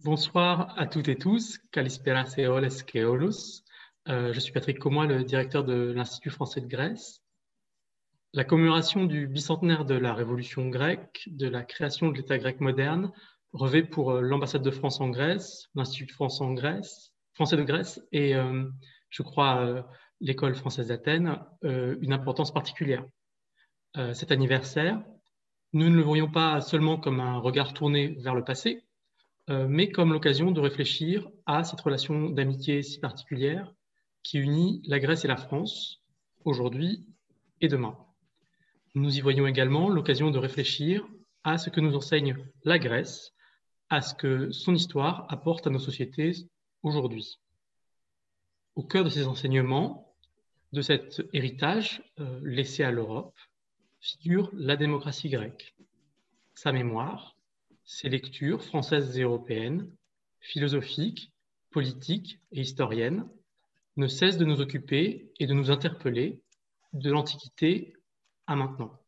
Bonsoir à toutes et tous. Kalispera Seoles Keolus. Je suis Patrick Commois, le directeur de l'Institut français de Grèce. La commémoration du bicentenaire de la Révolution grecque, de la création de l'État grec moderne, revêt pour l'ambassade de France en Grèce, l'Institut français de Grèce et, je crois, l'École française d'Athènes, une importance particulière. Cet anniversaire, nous ne le voyons pas seulement comme un regard tourné vers le passé, mais comme l'occasion de réfléchir à cette relation d'amitié si particulière qui unit la Grèce et la France, aujourd'hui et demain. Nous y voyons également l'occasion de réfléchir à ce que nous enseigne la Grèce, à ce que son histoire apporte à nos sociétés aujourd'hui. Au cœur de ces enseignements, de cet héritage laissé à l'Europe, figure la démocratie grecque, sa mémoire, ses lectures françaises et européennes, philosophiques, politiques et historiennes, ne cessent de nous occuper et de nous interpeller de l'Antiquité à maintenant.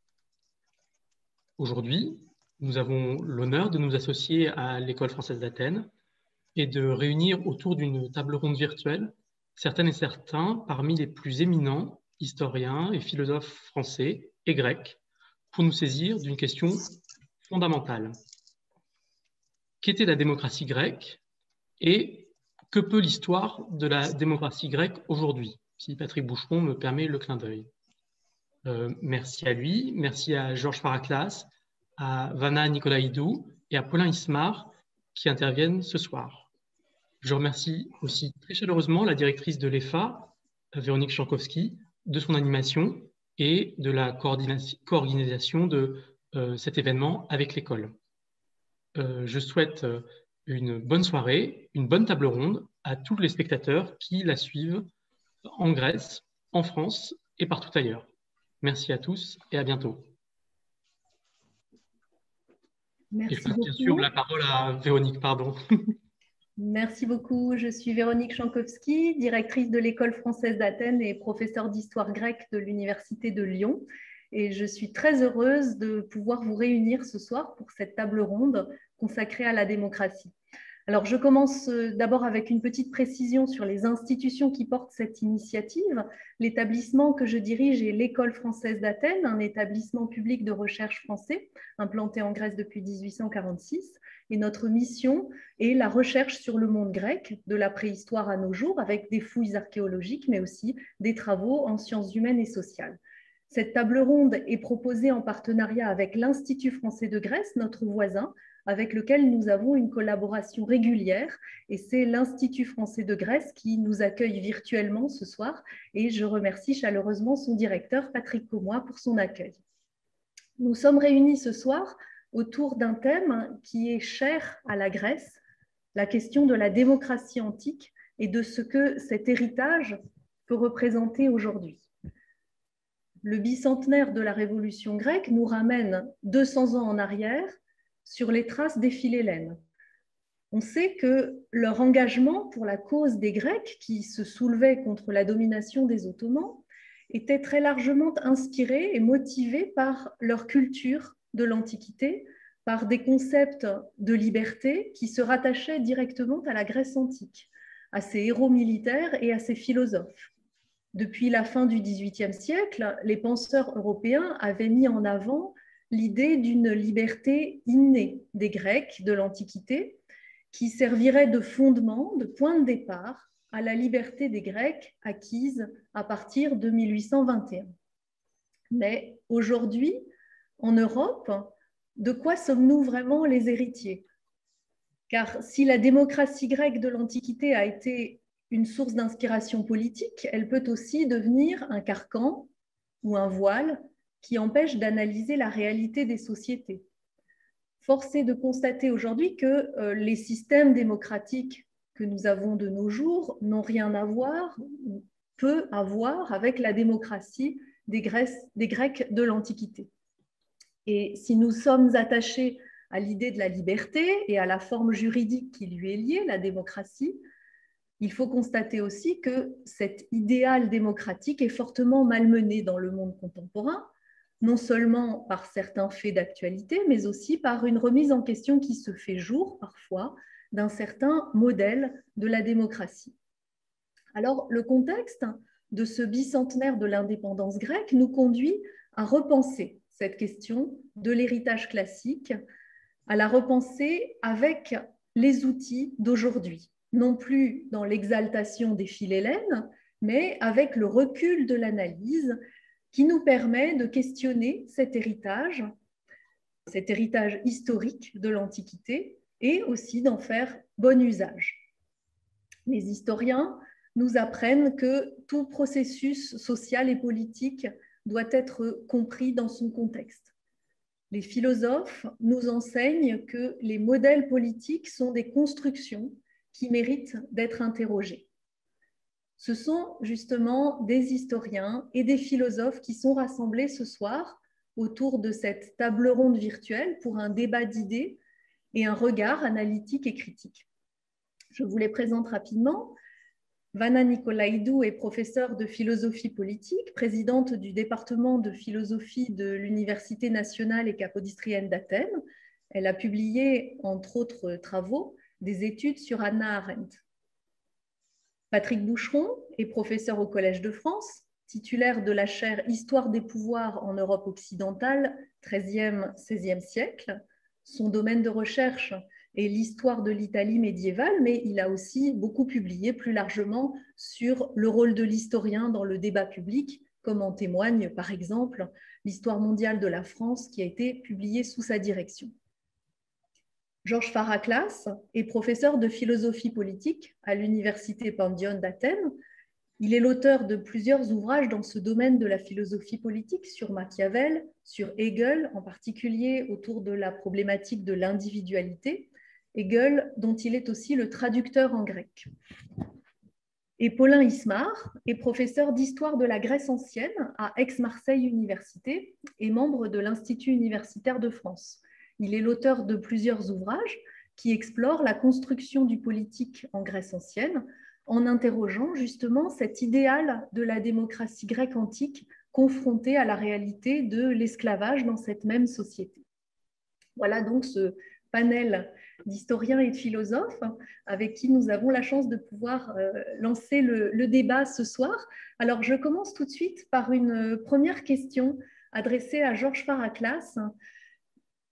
Aujourd'hui, nous avons l'honneur de nous associer à l'École française d'Athènes et de réunir autour d'une table ronde virtuelle certaines et certains parmi les plus éminents historiens et philosophes français et grecs pour nous saisir d'une question fondamentale. Qu'était la démocratie grecque et que peut l'histoire de la démocratie grecque aujourd'hui? Si Patrick Boucheron me permet le clin d'œil. Merci à lui, merci à Georges Faraklas, à Vanna Nicolaïdou et à Paulin Ismar qui interviennent ce soir. Je remercie aussi très chaleureusement la directrice de l'EFA, Véronique Chankowski, de son animation et de la coordination de cet événement avec l'école. Je souhaite une bonne soirée, une bonne table ronde à tous les spectateurs qui la suivent en Grèce, en France et partout ailleurs. Merci à tous et à bientôt. Merci et je passe beaucoup. Bien sûr la parole à Véronique, pardon. Merci beaucoup. Je suis Véronique Chankowski, directrice de l'École française d'Athènes et professeure d'histoire grecque de l'Université de Lyon. Et je suis très heureuse de pouvoir vous réunir ce soir pour cette table ronde consacrée à la démocratie. Alors, je commence d'abord avec une petite précision sur les institutions qui portent cette initiative. L'établissement que je dirige est l'École française d'Athènes, un établissement public de recherche français implanté en Grèce depuis 1846. Et notre mission est la recherche sur le monde grec, de la préhistoire à nos jours, avec des fouilles archéologiques, mais aussi des travaux en sciences humaines et sociales. Cette table ronde est proposée en partenariat avec l'Institut français de Grèce, notre voisin, avec lequel nous avons une collaboration régulière. Et c'est l'Institut français de Grèce qui nous accueille virtuellement ce soir. Et je remercie chaleureusement son directeur, Patrick Commois, pour son accueil. Nous sommes réunis ce soir autour d'un thème qui est cher à la Grèce, la question de la démocratie antique et de ce que cet héritage peut représenter aujourd'hui. Le bicentenaire de la Révolution grecque nous ramène 200 ans en arrière sur les traces des Philhellènes. On sait que leur engagement pour la cause des Grecs qui se soulevaient contre la domination des Ottomans était très largement inspiré et motivé par leur culture de l'Antiquité, par des concepts de liberté qui se rattachaient directement à la Grèce antique, à ses héros militaires et à ses philosophes. Depuis la fin du XVIIIe siècle, les penseurs européens avaient mis en avant l'idée d'une liberté innée des Grecs de l'Antiquité qui servirait de fondement, de point de départ à la liberté des Grecs acquise à partir de 1821. Mais aujourd'hui, en Europe, de quoi sommes-nous vraiment les héritiers? Car si la démocratie grecque de l'Antiquité a été une source d'inspiration politique, elle peut aussi devenir un carcan ou un voile qui empêche d'analyser la réalité des sociétés. Force est de constater aujourd'hui que les systèmes démocratiques que nous avons de nos jours n'ont rien à voir, ou peu à voir avec la démocratie des Grecs de l'Antiquité. Et si nous sommes attachés à l'idée de la liberté et à la forme juridique qui lui est liée, la démocratie, il faut constater aussi que cet idéal démocratique est fortement malmené dans le monde contemporain, non seulement par certains faits d'actualité, mais aussi par une remise en question qui se fait jour parfois d'un certain modèle de la démocratie. Alors, le contexte de ce bicentenaire de l'indépendance grecque nous conduit à repenser cette question de l'héritage classique, à la repenser avec les outils d'aujourd'hui, non plus dans l'exaltation des philhellènes, mais avec le recul de l'analyse qui nous permet de questionner cet héritage historique de l'Antiquité et aussi d'en faire bon usage. Les historiens nous apprennent que tout processus social et politique doit être compris dans son contexte. Les philosophes nous enseignent que les modèles politiques sont des constructions qui méritent d'être interrogées. Ce sont justement des historiens et des philosophes qui sont rassemblés ce soir autour de cette table ronde virtuelle pour un débat d'idées et un regard analytique et critique. Je vous les présente rapidement. Vana Nicolaïdou est professeure de philosophie politique, présidente du département de philosophie de l'Université nationale et capodistrienne d'Athènes. Elle a publié, entre autres travaux, des études sur Hannah Arendt. Patrick Boucheron est professeur au Collège de France, titulaire de la chaire Histoire des pouvoirs en Europe occidentale, 13e, 16e siècle. Son domaine de recherche est l'histoire de l'Italie médiévale, mais il a aussi beaucoup publié plus largement sur le rôle de l'historien dans le débat public, comme en témoigne par exemple l'Histoire mondiale de la France qui a été publiée sous sa direction. Georges Faraklas est professeur de philosophie politique à l'Université Pandion d'Athènes. Il est l'auteur de plusieurs ouvrages dans ce domaine de la philosophie politique sur Machiavel, sur Hegel, en particulier autour de la problématique de l'individualité, Hegel dont il est aussi le traducteur en grec. Et Paulin Ismar est professeur d'histoire de la Grèce ancienne à Aix-Marseille Université et membre de l'Institut universitaire de France. Il est l'auteur de plusieurs ouvrages qui explorent la construction du politique en Grèce ancienne en interrogeant justement cet idéal de la démocratie grecque antique confrontée à la réalité de l'esclavage dans cette même société. Voilà donc ce panel d'historiens et de philosophes avec qui nous avons la chance de pouvoir lancer le débat ce soir. Alors je commence tout de suite par une première question adressée à Georges Faraklas.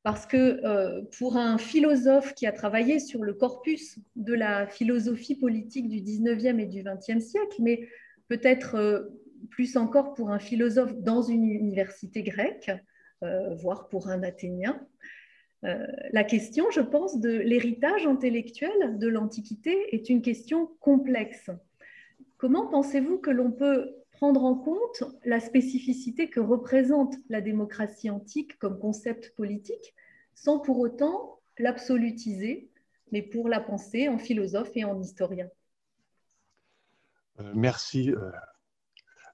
Parce que pour un philosophe qui a travaillé sur le corpus de la philosophie politique du 19e et du 20e siècle, mais peut-être plus encore pour un philosophe dans une université grecque, voire pour un Athénien, la question, je pense, de l'héritage intellectuel de l'Antiquité est une question complexe. Comment pensez-vous que l'on peut prendre en compte la spécificité que représente la démocratie antique comme concept politique, sans pour autant l'absolutiser, mais pour la penser en philosophe et en historien? Merci,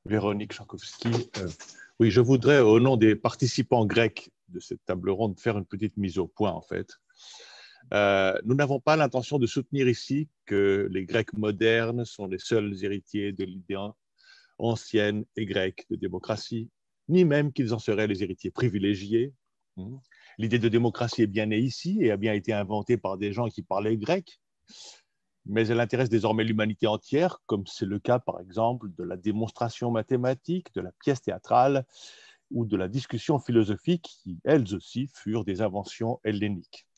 Véronique Chankowski. Oui, je voudrais, au nom des participants grecs de cette table ronde, faire une petite mise au point, en fait. Nous n'avons pas l'intention de soutenir ici que les Grecs modernes sont les seuls héritiers de l'idée ancienne et grecque de démocratie, ni même qu'ils en seraient les héritiers privilégiés. L'idée de démocratie est bien née ici et a bien été inventée par des gens qui parlaient grec, mais elle intéresse désormais l'humanité entière, comme c'est le cas par exemple de la démonstration mathématique, de la pièce théâtrale ou de la discussion philosophique qui, elles aussi, furent des inventions helléniques.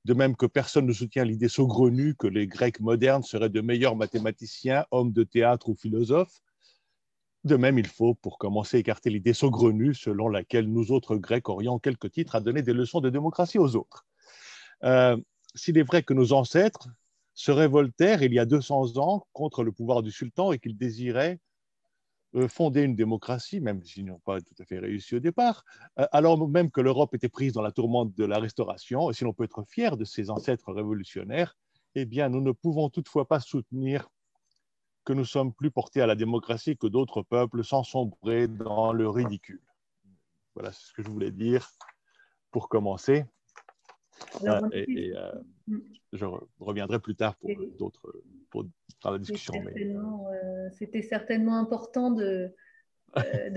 De même que personne ne soutient l'idée saugrenue que les Grecs modernes seraient de meilleurs mathématiciens, hommes de théâtre ou philosophes. De même, il faut, pour commencer, écarter l'idée saugrenue selon laquelle nous autres Grecs aurions quelques titres à donner des leçons de démocratie aux autres. S'il est vrai que nos ancêtres se révoltèrent il y a 200 ans contre le pouvoir du sultan et qu'ils désiraient fonder une démocratie, même s'ils n'ont pas tout à fait réussi au départ, alors même que l'Europe était prise dans la tourmente de la Restauration, et si l'on peut être fier de ses ancêtres révolutionnaires, eh bien, nous ne pouvons toutefois pas soutenir que nous sommes plus portés à la démocratie que d'autres peuples sans sombrer dans le ridicule. Voilà ce que je voulais dire pour commencer. Je reviendrai plus tard pour d'autres dans la discussion. C'était certainement important de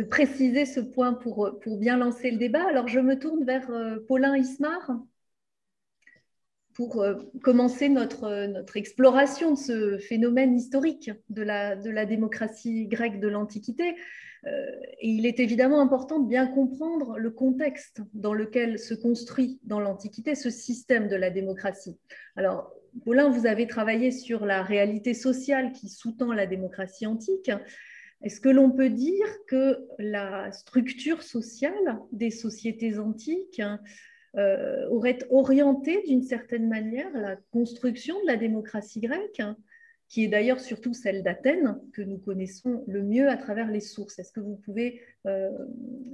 préciser ce point pour bien lancer le débat. Alors, je me tourne vers Paulin Ismar. pour commencer notre exploration de ce phénomène historique de la démocratie grecque de l'Antiquité. Et il est évidemment important de bien comprendre le contexte dans lequel se construit dans l'Antiquité ce système de la démocratie. Alors, Paulin, vous avez travaillé sur la réalité sociale qui sous-tend la démocratie antique. Est-ce que l'on peut dire que la structure sociale des sociétés antiques aurait orienté d'une certaine manière la construction de la démocratie grecque, qui est d'ailleurs surtout celle d'Athènes, que nous connaissons le mieux à travers les sources? Est-ce que vous pouvez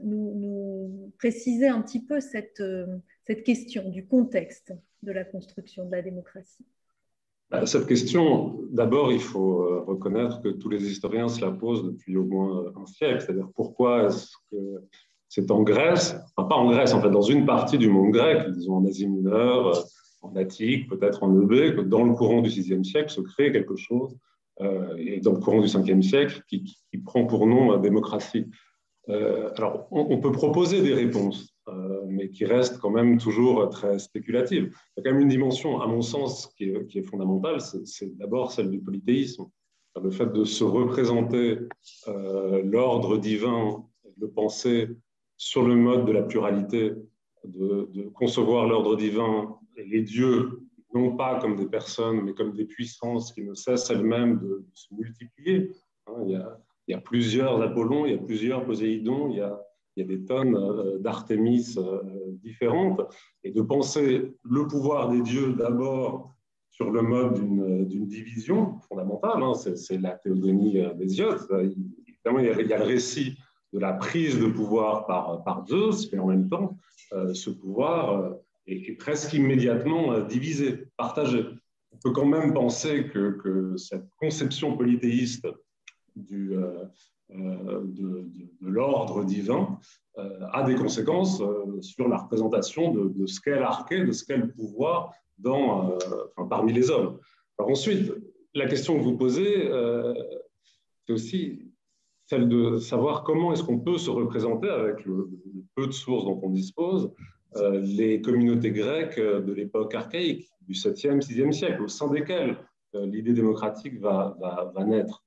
nous préciser un petit peu cette question du contexte de la construction de la démocratie? Cette question, d'abord, il faut reconnaître que tous les historiens se la posent depuis au moins un siècle. C'est-à-dire, pourquoi est-ce que c'est en Grèce, enfin pas en Grèce, en fait, dans une partie du monde grec, disons en Asie mineure, en Attique, peut-être en Eubée, que dans le courant du VIe siècle se crée quelque chose, et dans le courant du Ve siècle, qui prend pour nom la démocratie. Alors, on peut proposer des réponses, mais qui restent quand même toujours très spéculatives. Il y a quand même une dimension, à mon sens, qui est fondamentale, c'est d'abord celle du polythéisme. Le fait de se représenter l'ordre divin, de le penser sur le mode de la pluralité, de concevoir l'ordre divin et les dieux, non pas comme des personnes, mais comme des puissances qui ne cessent elles-mêmes de se multiplier. Il y a plusieurs Apollons, il y a plusieurs Poséidons, il y a des tonnes d'Artémis différentes, et de penser le pouvoir des dieux d'abord sur le mode d'une division fondamentale, c'est la théogonie d'Hésiode. Évidemment, il y a le récit de la prise de pouvoir par Zeus, mais en même temps, ce pouvoir est presque immédiatement divisé, partagé. On peut quand même penser que cette conception polythéiste de l'ordre divin a des conséquences sur la représentation de ce qu'est l'arché, de ce qu'est le pouvoir parmi les hommes. Alors ensuite, la question que vous posez, c'est aussi celle de savoir comment est-ce qu'on peut se représenter, avec le peu de sources dont on dispose, les communautés grecques de l'époque archaïque, du 7e, 6e siècle, au sein desquelles l'idée démocratique va naître.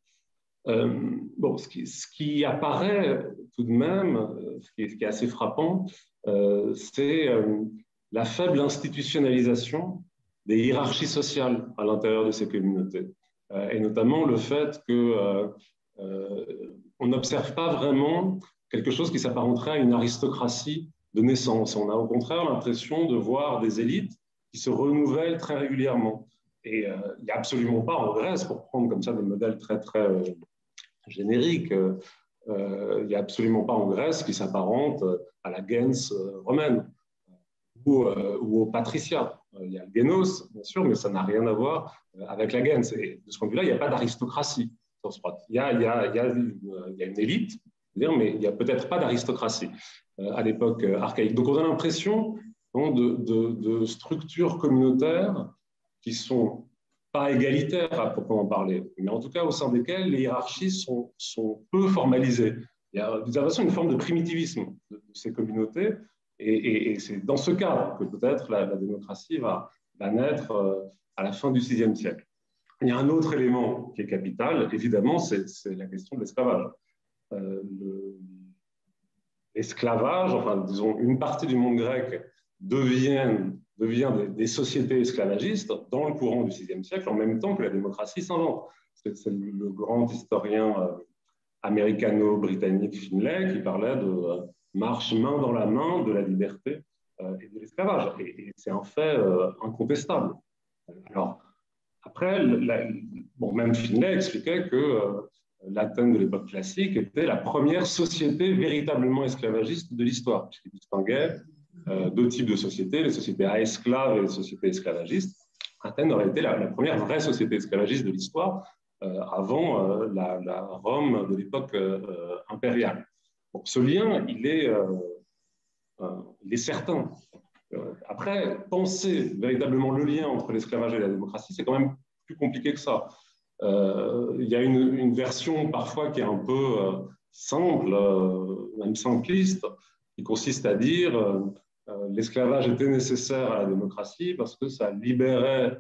Ce qui apparaît tout de même, ce qui est assez frappant, c'est la faible institutionnalisation des hiérarchies sociales à l'intérieur de ces communautés, et notamment le fait qu'on n'observe pas vraiment quelque chose qui s'apparenterait à une aristocratie de naissance. On a au contraire l'impression de voir des élites qui se renouvellent très régulièrement. Et il n'y a absolument pas en Grèce, pour prendre comme ça des modèles très, très génériques, il n'y a absolument pas en Grèce qui s'apparente à la gens romaine ou au patriciat. Il y a le génos, bien sûr, mais ça n'a rien à voir avec la gens. Et de ce point de vue-là, il n'y a pas d'aristocratie. Il y a une élite, mais il n'y a peut-être pas d'aristocratie à l'époque archaïque. Donc on a l'impression de structures communautaires qui ne sont pas égalitaires à proprement parler, mais en tout cas au sein desquelles les hiérarchies sont peu formalisées. Il y a d'une certaine façon une forme de primitivisme de ces communautés, et c'est dans ce cadre que peut-être la démocratie va naître à la fin du VIe siècle. Il y a un autre élément qui est capital, évidemment, c'est la question de l'esclavage. L'esclavage, enfin disons une partie du monde grec devient des sociétés esclavagistes dans le courant du VIe siècle, en même temps que la démocratie s'invente. C'est le grand historien américano-britannique Finlay qui parlait de marche main dans la main de la liberté et de l'esclavage. Et c'est un fait incontestable. Alors, après, même Finlay expliquait que l'Athènes de l'époque classique était la première société véritablement esclavagiste de l'histoire, puisqu'il distinguait deux types de sociétés, les sociétés à esclaves et les sociétés esclavagistes. Athènes aurait été la première vraie société esclavagiste de l'histoire avant la Rome de l'époque impériale. Donc, ce lien, il est certain. Après, penser véritablement le lien entre l'esclavage et la démocratie, c'est quand même plus compliqué que ça. Il y a une version parfois qui est un peu simple, même simpliste, qui consiste à dire l'esclavage était nécessaire à la démocratie parce que ça libérait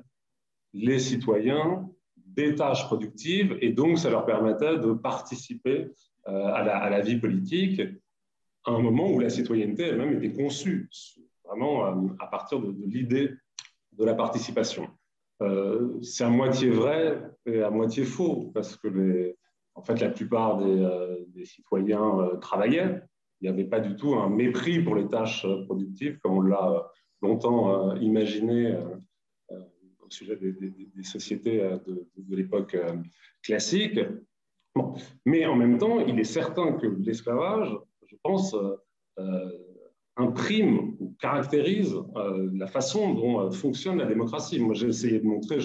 les citoyens des tâches productives et donc ça leur permettait de participer à la vie politique à un moment où la citoyenneté elle-même était conçue, vraiment à partir de l'idée de la participation. C'est à moitié vrai et à moitié faux, parce que en fait, la plupart des citoyens travaillaient. Il n'y avait pas du tout un mépris pour les tâches productives, comme on l'a longtemps imaginé au sujet des sociétés de l'époque classique. Bon. Mais en même temps, il est certain que l'esclavage, je pense, imprime ou caractérise la façon dont fonctionne la démocratie. Moi, j'ai essayé de montrer,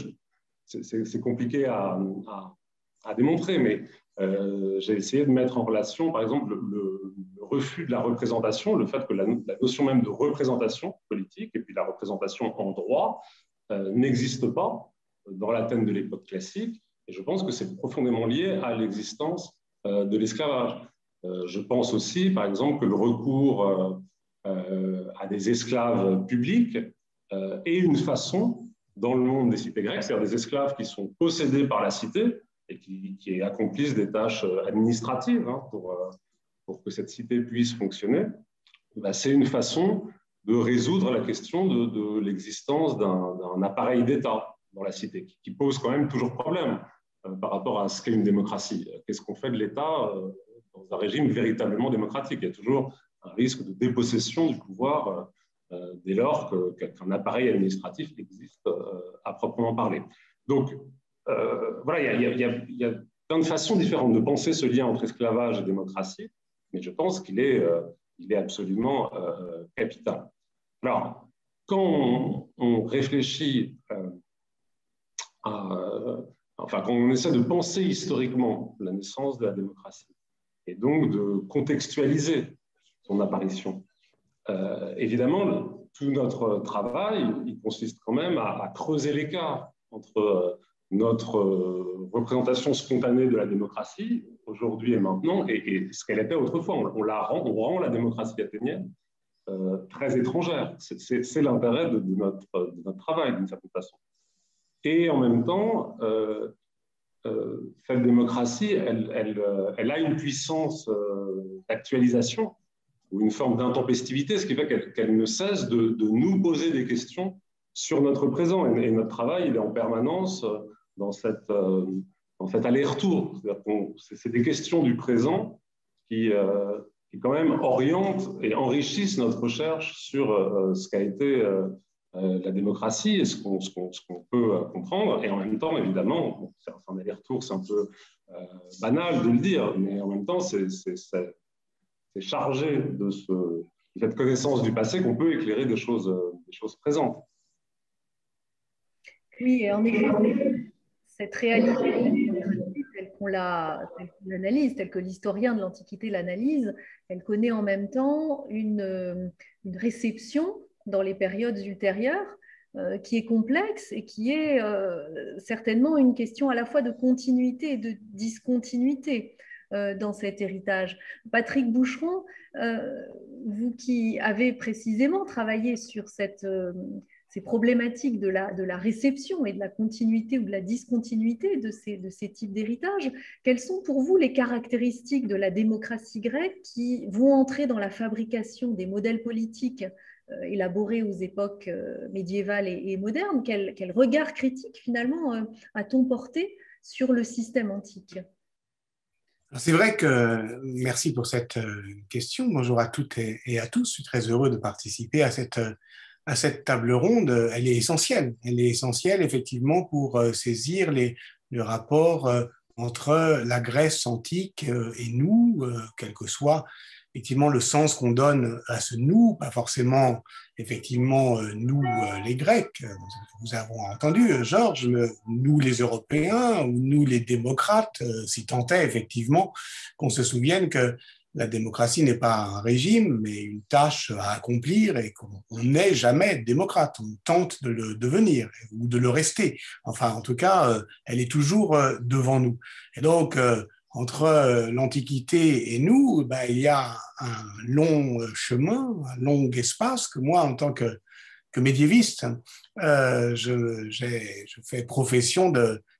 c'est compliqué à démontrer, mais j'ai essayé de mettre en relation, par exemple, le refus de la représentation, le fait que la notion même de représentation politique et puis la représentation en droit n'existe pas dans l'Athènes de l'époque classique. Et je pense que c'est profondément lié à l'existence de l'esclavage. Je pense aussi, par exemple, que le recours à des esclaves publics est une façon, dans le monde des cités grecques, c'est-à-dire des esclaves qui sont possédés par la cité et qui accomplissent des tâches administratives pour que cette cité puisse fonctionner, c'est une façon de résoudre la question de l'existence d'un appareil d'État dans la cité, qui pose quand même toujours problème par rapport à ce qu'est une démocratie. Qu'est-ce qu'on fait de l'État dans un régime véritablement démocratique? Il y a toujours un risque de dépossession du pouvoir dès lors qu'un appareil administratif existe à proprement parler. Donc, voilà, il y a plein de façons différentes de penser ce lien entre esclavage et démocratie, mais je pense qu'il est absolument capital. Alors, quand on réfléchit quand on essaie de penser historiquement la naissance de la démocratie et donc de contextualiser son apparition, évidemment, tout notre travail, il consiste quand même à creuser l'écart entre notre représentation spontanée de la démocratie, aujourd'hui et maintenant, et ce qu'elle était autrefois. On rend la démocratie athénienne très étrangère. C'est l'intérêt de notre travail, d'une certaine façon. Et en même temps, cette démocratie, elle a une puissance d'actualisation ou une forme d'intempestivité, ce qui fait qu'elle ne cesse de nous poser des questions sur notre présent. Et notre travail, il est en permanence dans cet aller-retour. C'est des questions du présent qui quand même orientent et enrichissent notre recherche sur ce qu'a été la démocratie et ce qu'on peut comprendre. Et en même temps, évidemment, c'est un aller-retour, c'est un peu banal de le dire, mais en même temps, c'est chargé de cette connaissance du passé qu'on peut éclairer des choses présentes. Oui, et en effet, cette réalité telle qu'on l'analyse, telle que l'historien de l'Antiquité l'analyse, elle connaît en même temps une réception dans les périodes ultérieures qui est complexe et qui est certainement une question à la fois de continuité et de discontinuité dans cet héritage. Patrick Boucheron, vous qui avez précisément travaillé sur ces problématiques de la réception et de la continuité ou de la discontinuité de ces types d'héritage, quelles sont pour vous les caractéristiques de la démocratie grecque qui vont entrer dans la fabrication des modèles politiques élaborés aux époques médiévales et modernes? Quel regard critique finalement a-t-on porté sur le système antique? C'est vrai que, merci pour cette question. Bonjour à toutes et à tous. Je suis très heureux de participer à cette table ronde. Elle est essentielle. Elle est essentielle effectivement pour saisir le rapport entre la Grèce antique et nous, quel que soit effectivement le sens qu'on donne à ce nous, pas forcément effectivement nous les Grecs. Vous avez entendu, Georges, nous les Européens ou nous les démocrates, si tant est effectivement qu'on se souvienne que la démocratie n'est pas un régime, mais une tâche à accomplir et qu'on n'est jamais démocrate. On tente de le devenir ou de le rester. Enfin, en tout cas, elle est toujours devant nous. Et donc, l'Antiquité et nous, ben, il y a un long chemin, un long espace que moi, en tant que médiéviste, je fais profession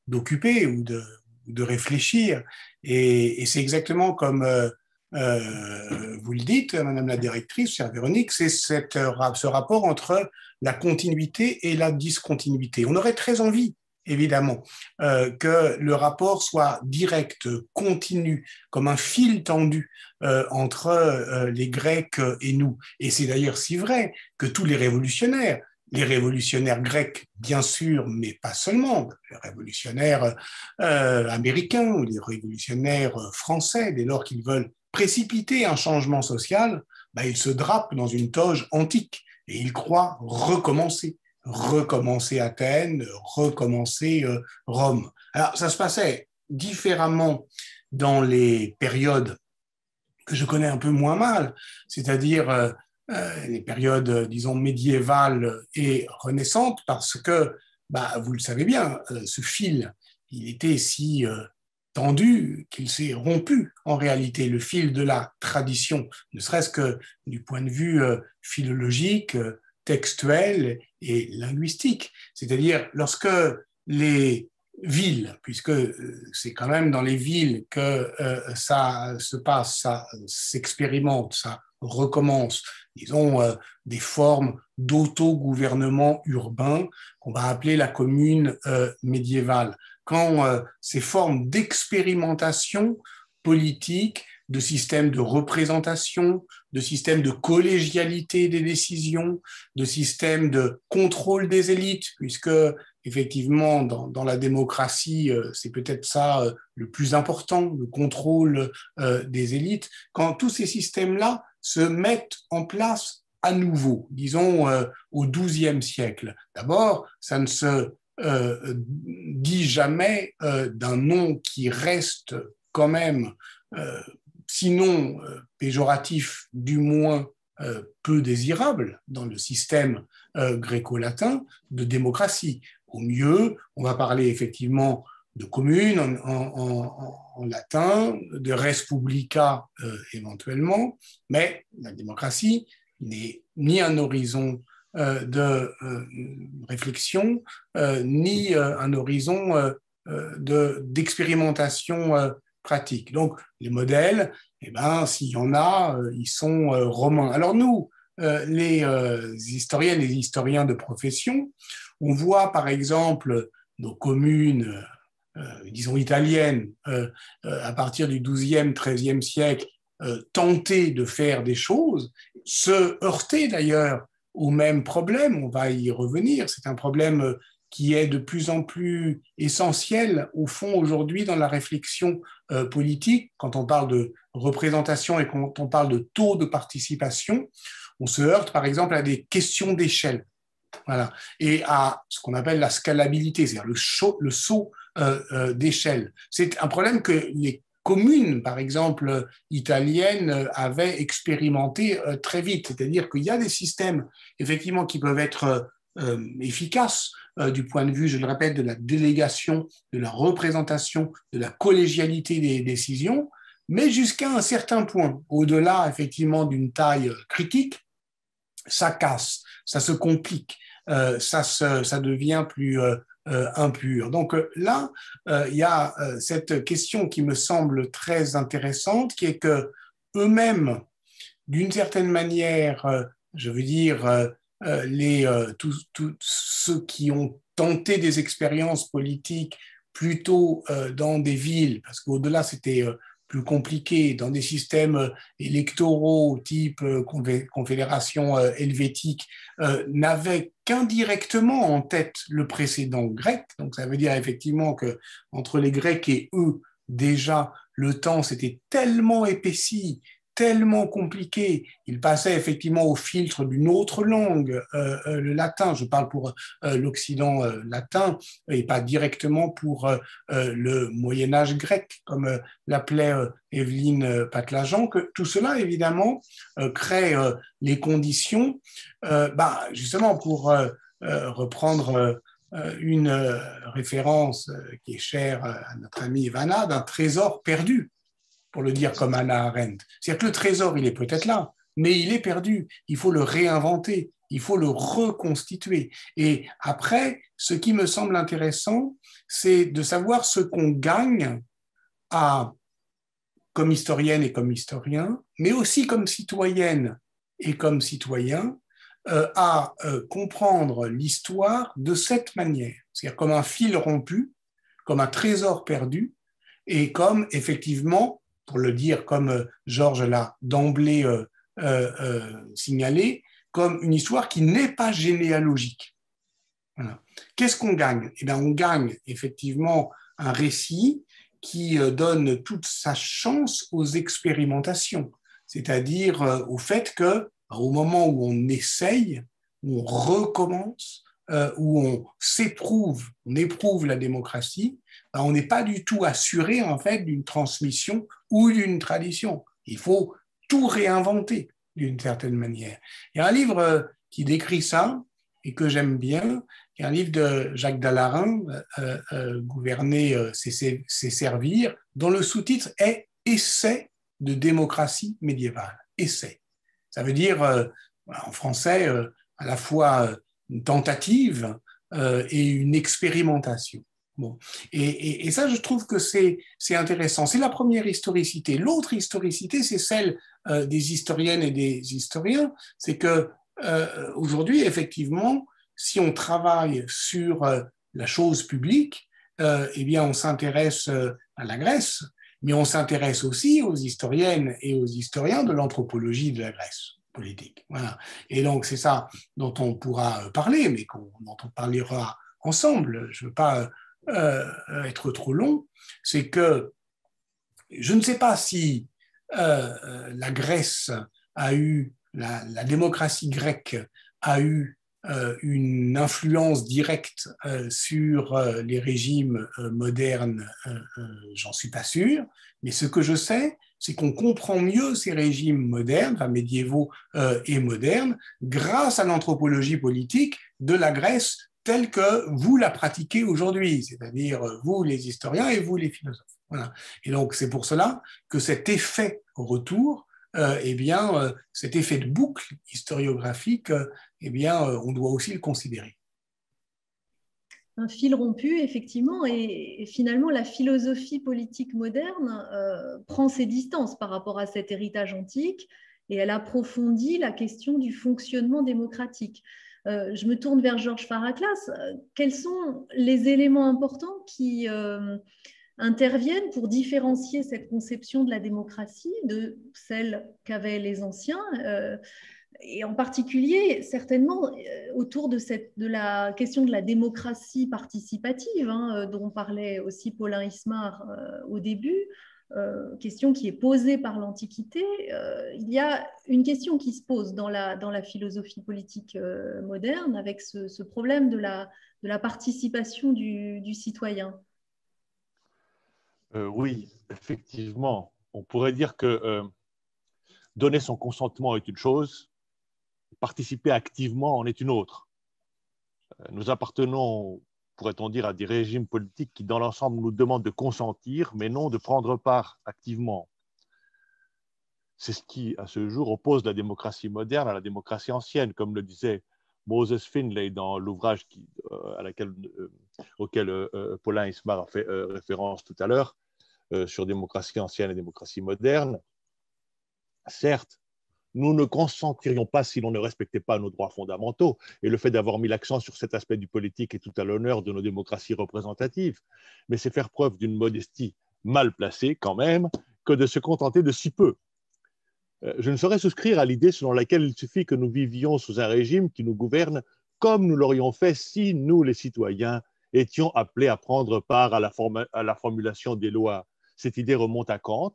d'occuper ou de réfléchir. Et c'est exactement comme vous le dites, Madame la directrice, chère Véronique, c'est ce rapport entre la continuité et la discontinuité. On aurait très envie, évidemment, que le rapport soit direct, continu, comme un fil tendu entre les Grecs et nous. Et c'est d'ailleurs si vrai que tous les révolutionnaires grecs, bien sûr, mais pas seulement, les révolutionnaires américains ou les révolutionnaires français, dès lors qu'ils veulent précipiter un changement social, ben, ils se drapent dans une toge antique et ils croient recommencer Athènes, recommencer Rome. Alors, ça se passait différemment dans les périodes que je connais un peu moins mal, c'est-à-dire les périodes, disons, médiévales et renaissantes, parce que, bah, vous le savez bien, ce fil, il était si tendu qu'il s'est rompu, en réalité, le fil de la tradition, ne serait-ce que du point de vue philologique, textuel et linguistique. C'est-à-dire, lorsque les villes, puisque c'est quand même dans les villes que ça se passe, ça s'expérimente, ça recommence, disons, des formes d'autogouvernement urbain qu'on va appeler la commune médiévale. Quand ces formes d'expérimentation politique, de systèmes de représentation, de systèmes de collégialité des décisions, de systèmes de contrôle des élites, puisque effectivement, dans la démocratie, c'est peut-être ça le plus important, le contrôle des élites. Quand tous ces systèmes-là se mettent en place à nouveau, disons au XIIe siècle. D'abord, ça ne se dit jamais d'un nom qui reste quand même, sinon péjoratif, du moins peu désirable dans le système gréco-latin de démocratie. Au mieux, on va parler effectivement de commune en latin, de res publica éventuellement, mais la démocratie n'est ni un horizon de réflexion, ni un horizon d'expérimentation pratique. Donc, les modèles, eh ben, s'il y en a, ils sont romains. Alors nous, les historiennes et les historiens de profession, on voit par exemple nos communes, disons italiennes, à partir du XIIe, XIIIe siècle, tenter de faire des choses, se heurter d'ailleurs au même problème, on va y revenir, c'est un problème qui est de plus en plus essentiel au fond aujourd'hui dans la réflexion politique, quand on parle de représentation et quand on parle de taux de participation, on se heurte par exemple à des questions d'échelle. Voilà. Et à ce qu'on appelle la scalabilité, c'est-à-dire le saut d'échelle. C'est un problème que les communes, par exemple, italiennes, avaient expérimenté très vite. C'est-à-dire qu'il y a des systèmes, effectivement, qui peuvent être efficaces du point de vue, je le répète, de la délégation, de la représentation, de la collégialité des décisions, mais jusqu'à un certain point. Au-delà, effectivement, d'une taille critique, ça casse, ça se complique, ça devient plus impur. Donc là, il y a cette question qui me semble très intéressante, qui est que eux-mêmes, d'une certaine manière, je veux dire, tous ceux qui ont tenté des expériences politiques plutôt dans des villes, parce qu'au-delà, c'était plus compliqué, dans des systèmes électoraux type confédération helvétique, n'avaient qu'indirectement en tête le précédent grec. Donc ça veut dire effectivement que entre les Grecs et eux, déjà, le temps s'était tellement épaissi, tellement compliqué, il passait effectivement au filtre d'une autre langue, le latin, je parle pour l'Occident latin, et pas directement pour le Moyen-Âge grec, comme l'appelait Evelyne Patlajan, que tout cela, évidemment, crée les conditions, justement, pour reprendre une référence qui est chère à notre ami Ivana d'un trésor perdu, pour le dire comme Hannah Arendt. C'est-à-dire que le trésor, il est peut-être là, mais il est perdu. Il faut le réinventer, il faut le reconstituer. Et après, ce qui me semble intéressant, c'est de savoir ce qu'on gagne comme historienne et comme historien, mais aussi comme citoyenne et comme citoyen, à comprendre l'histoire de cette manière, c'est-à-dire comme un fil rompu, comme un trésor perdu, et comme effectivement, pour le dire comme Georges l'a d'emblée signalé, comme une histoire qui n'est pas généalogique. Voilà. Qu'est-ce qu'on gagne? Eh bien, on gagne effectivement un récit qui donne toute sa chance aux expérimentations, c'est-à-dire au fait que au moment où on essaye, où on recommence, où on éprouve la démocratie, ben on n'est pas du tout assuré en fait d'une transmission ou d'une tradition. Il faut tout réinventer d'une certaine manière. Il y a un livre qui décrit ça et que j'aime bien, qui est un livre de Jacques Dallarin, Gouverner, c'est servir, dont le sous-titre est Essai de démocratie médiévale. Essai. Ça veut dire, en français, à la fois une tentative et une expérimentation. Bon. Et ça, je trouve que c'est intéressant. C'est la première historicité. L'autre historicité, c'est celle des historiennes et des historiens. C'est que aujourd'hui, effectivement, si on travaille sur la chose publique, eh bien, on s'intéresse à la Grèce, mais on s'intéresse aussi aux historiennes et aux historiens de l'anthropologie de la Grèce politique. Voilà. Et donc, c'est ça dont on pourra parler, mais dont on parlera ensemble. Je ne veux pas être trop long. C'est que je ne sais pas si la Grèce a eu, la démocratie grecque a eu une influence directe sur les régimes modernes, j'en suis pas sûr, mais ce que je sais, c'est qu'on comprend mieux ces régimes modernes, enfin médiévaux et modernes, grâce à l'anthropologie politique de la Grèce telle que vous la pratiquez aujourd'hui, c'est-à-dire vous les historiens et vous les philosophes. Voilà. Et donc c'est pour cela que cet effet retour, eh bien, cet effet de boucle historiographique, eh bien, on doit aussi le considérer. Un fil rompu, effectivement, et finalement, la philosophie politique moderne prend ses distances par rapport à cet héritage antique et elle approfondit la question du fonctionnement démocratique. Je me tourne vers Georges Faraklas. Quels sont les éléments importants qui interviennent pour différencier cette conception de la démocratie de celle qu'avaient les anciens, et en particulier certainement autour de la question de la démocratie participative, dont parlait aussi Paulin Ismar au début, question qui est posée par l'Antiquité. Il y a une question qui se pose dans la philosophie politique moderne avec ce problème de la participation du citoyen. Oui, effectivement. On pourrait dire que donner son consentement est une chose, participer activement en est une autre. Nous appartenons, pourrait-on dire, à des régimes politiques qui, dans l'ensemble, nous demandent de consentir, mais non de prendre part activement. C'est ce qui, à ce jour, oppose la démocratie moderne à la démocratie ancienne, comme le disait Moses Finlay dans l'ouvrage auquel Paulin Ismar a fait référence tout à l'heure, sur démocratie ancienne et démocratie moderne. Certes, nous ne consentirions pas si l'on ne respectait pas nos droits fondamentaux, et le fait d'avoir mis l'accent sur cet aspect du politique est tout à l'honneur de nos démocraties représentatives, mais c'est faire preuve d'une modestie mal placée quand même que de se contenter de si peu. Je ne saurais souscrire à l'idée selon laquelle il suffit que nous vivions sous un régime qui nous gouverne comme nous l'aurions fait si nous, les citoyens, étions appelés à prendre part à la formulation des lois. Cette idée remonte à Kant.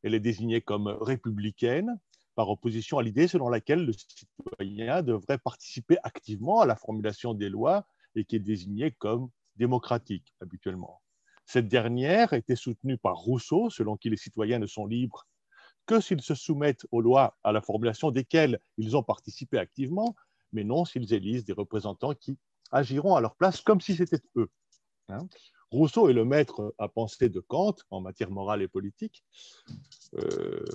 Elle est désignée comme républicaine, par opposition à l'idée selon laquelle le citoyen devrait participer activement à la formulation des lois et qui est désignée comme démocratique habituellement. Cette dernière était soutenue par Rousseau, selon qui les citoyens ne sont libres que s'ils se soumettent aux lois à la formulation desquelles ils ont participé activement, mais non s'ils élisent des représentants qui agiront à leur place comme si c'était eux. Hein. Rousseau est le maître à penser de Kant en matière morale et politique,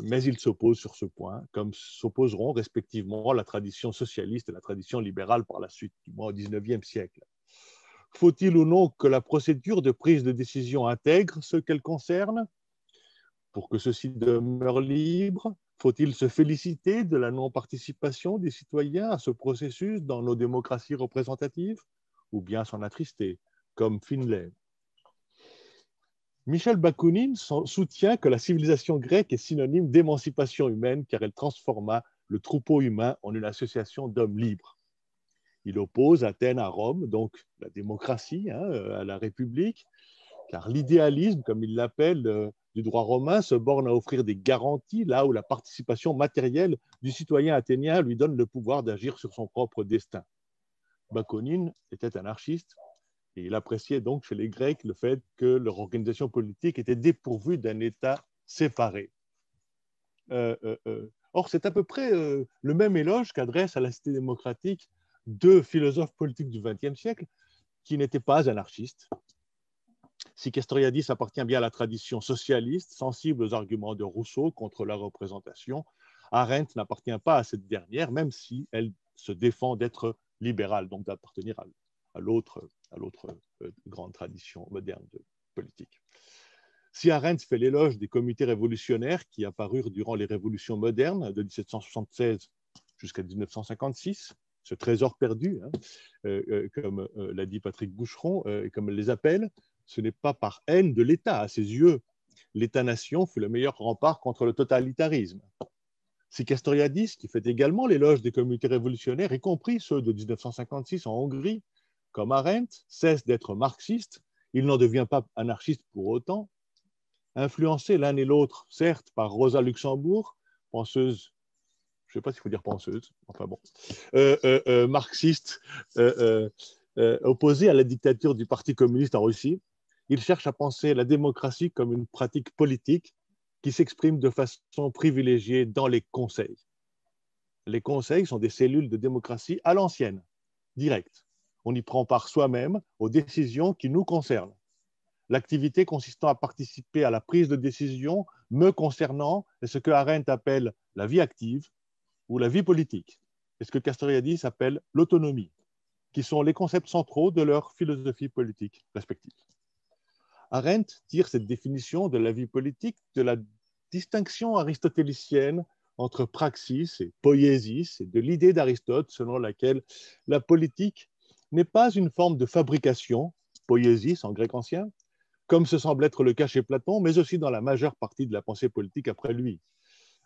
mais il s'oppose sur ce point, comme s'opposeront respectivement la tradition socialiste et la tradition libérale par la suite, du moins au XIXe siècle. Faut-il ou non que la procédure de prise de décision intègre ce qu'elle concerne? Pour que ceux-ci demeurent libres, faut-il se féliciter de la non-participation des citoyens à ce processus dans nos démocraties représentatives, ou bien s'en attrister, comme Finlay? Michel Bakounine soutient que la civilisation grecque est synonyme d'émancipation humaine car elle transforma le troupeau humain en une association d'hommes libres. Il oppose Athènes à Rome, donc la démocratie, à la République, car l'idéalisme, comme il l'appelle, du droit romain se borne à offrir des garanties là où la participation matérielle du citoyen athénien lui donne le pouvoir d'agir sur son propre destin. Bakounine était anarchiste et il appréciait donc chez les Grecs le fait que leur organisation politique était dépourvue d'un État séparé. Or, c'est à peu près le même éloge qu'adresse à la cité démocratique deux philosophes politiques du XXe siècle qui n'étaient pas anarchistes. Si Castoriadis appartient bien à la tradition socialiste, sensible aux arguments de Rousseau contre la représentation, Arendt n'appartient pas à cette dernière, même si elle se défend d'être libérale, donc d'appartenir à l'autre grande tradition moderne de politique. Si Arendt fait l'éloge des comités révolutionnaires qui apparurent durant les révolutions modernes de 1776 jusqu'à 1956, ce trésor perdu, comme l'a dit Patrick Boucheron, et comme elle les appelle, ce n'est pas par haine de l'État. À ses yeux, l'État-nation fut le meilleur rempart contre le totalitarisme. Si Castoriadis, qui fait également l'éloge des comités révolutionnaires, y compris ceux de 1956 en Hongrie, comme Arendt, cesse d'être marxiste, il n'en devient pas anarchiste pour autant. Influencés l'un et l'autre, certes, par Rosa Luxembourg, penseuse, je ne sais pas s'il faut dire penseuse, enfin bon, marxiste, opposée à la dictature du Parti communiste en Russie, il cherche à penser la démocratie comme une pratique politique qui s'exprime de façon privilégiée dans les conseils. Les conseils sont des cellules de démocratie à l'ancienne, directes. On y prend part soi-même aux décisions qui nous concernent. L'activité consistant à participer à la prise de décision me concernant est ce que Arendt appelle la vie active ou la vie politique, et ce que Castoriadis appelle l'autonomie, qui sont les concepts centraux de leur philosophie politique respective. Arendt tire cette définition de la vie politique de la distinction aristotélicienne entre praxis et poiesis, et de l'idée d'Aristote selon laquelle la politique n'est pas une forme de fabrication, poiesis en grec ancien, comme ce semble être le cas chez Platon, mais aussi dans la majeure partie de la pensée politique après lui.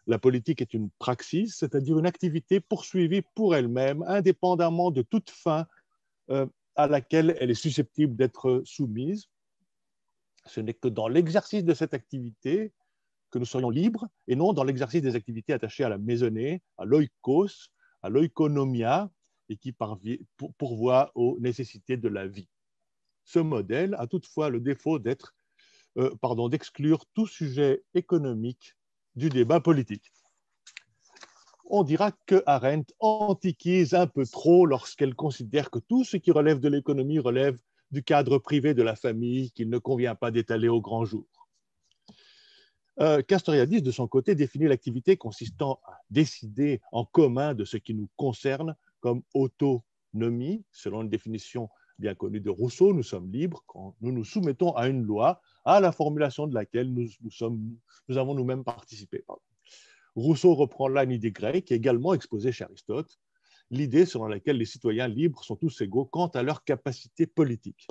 La politique est une praxis, c'est-à-dire une activité poursuivie pour elle-même, indépendamment de toute fin à laquelle elle est susceptible d'être soumise. Ce n'est que dans l'exercice de cette activité que nous serions libres, et non dans l'exercice des activités attachées à la maisonnée, à l'oikos, à l'oikonomia, et qui pourvoient aux nécessités de la vie. Ce modèle a toutefois le défaut d'exclure tout sujet économique du débat politique. On dira que Arendt antiquise un peu trop lorsqu'elle considère que tout ce qui relève de l'économie relève du cadre privé de la famille qu'il ne convient pas d'étaler au grand jour. Castoriadis, de son côté, définit l'activité consistant à décider en commun de ce qui nous concerne comme autonomie, selon une définition bien connue de Rousseau. Nous sommes libres quand nous nous soumettons à une loi, à la formulation de laquelle nous avons nous-mêmes participé. Rousseau reprend là une idée grecque, également exposée chez Aristote, l'idée selon laquelle les citoyens libres sont tous égaux quant à leur capacité politique.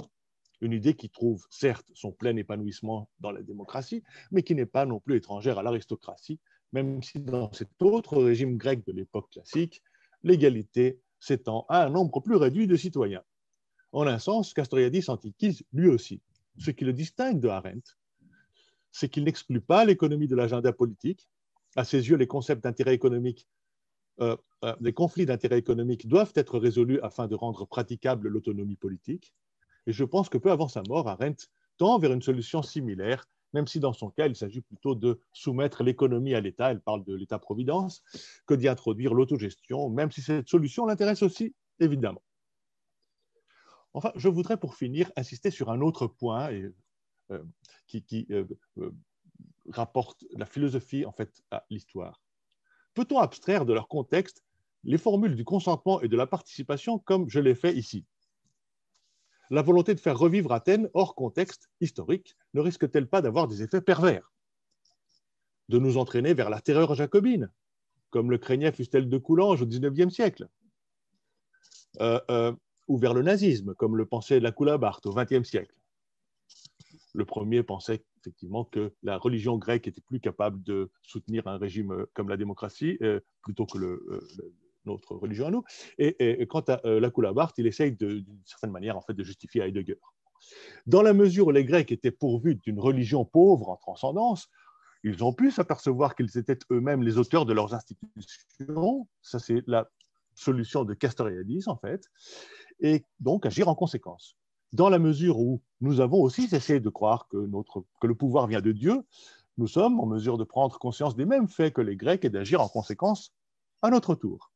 Une idée qui trouve certes son plein épanouissement dans la démocratie, mais qui n'est pas non plus étrangère à l'aristocratie, même si dans cet autre régime grec de l'époque classique, l'égalité s'étend à un nombre plus réduit de citoyens. En un sens, Castoriadis antiquise lui aussi. Ce qui le distingue de Arendt, c'est qu'il n'exclut pas l'économie de l'agenda politique. À ses yeux, les concepts d'intérêt économique, les conflits d'intérêt économique doivent être résolus afin de rendre praticable l'autonomie politique. Et je pense que peu avant sa mort, Arendt tend vers une solution similaire, même si dans son cas, il s'agit plutôt de soumettre l'économie à l'État, elle parle de l'État-providence, que d'y introduire l'autogestion, même si cette solution l'intéresse aussi, évidemment. Enfin, je voudrais pour finir insister sur un autre point qui rapporte la philosophie en fait à l'histoire. Peut-on abstraire de leur contexte les formules du consentement et de la participation comme je l'ai fait ici? La volonté de faire revivre Athènes hors contexte historique ne risque-t-elle pas d'avoir des effets pervers? De nous entraîner vers la terreur jacobine, comme le craignait Fustel de Coulanges au XIXe siècle, ou vers le nazisme, comme le pensait la Coulabart au XXe siècle. Le premier pensait effectivement que la religion grecque était plus capable de soutenir un régime comme la démocratie plutôt que notre religion à nous. Et quant à la Coulabart, il essaye d'une certaine manière en fait, de justifier Heidegger. Dans la mesure où les Grecs étaient pourvus d'une religion pauvre en transcendance, ils ont pu s'apercevoir qu'ils étaient eux-mêmes les auteurs de leurs institutions. Ça, c'est la solution de Castoriadis, en fait, et donc agir en conséquence. Dans la mesure où nous avons aussi essayé de croire que le pouvoir vient de Dieu, nous sommes en mesure de prendre conscience des mêmes faits que les Grecs et d'agir en conséquence à notre tour.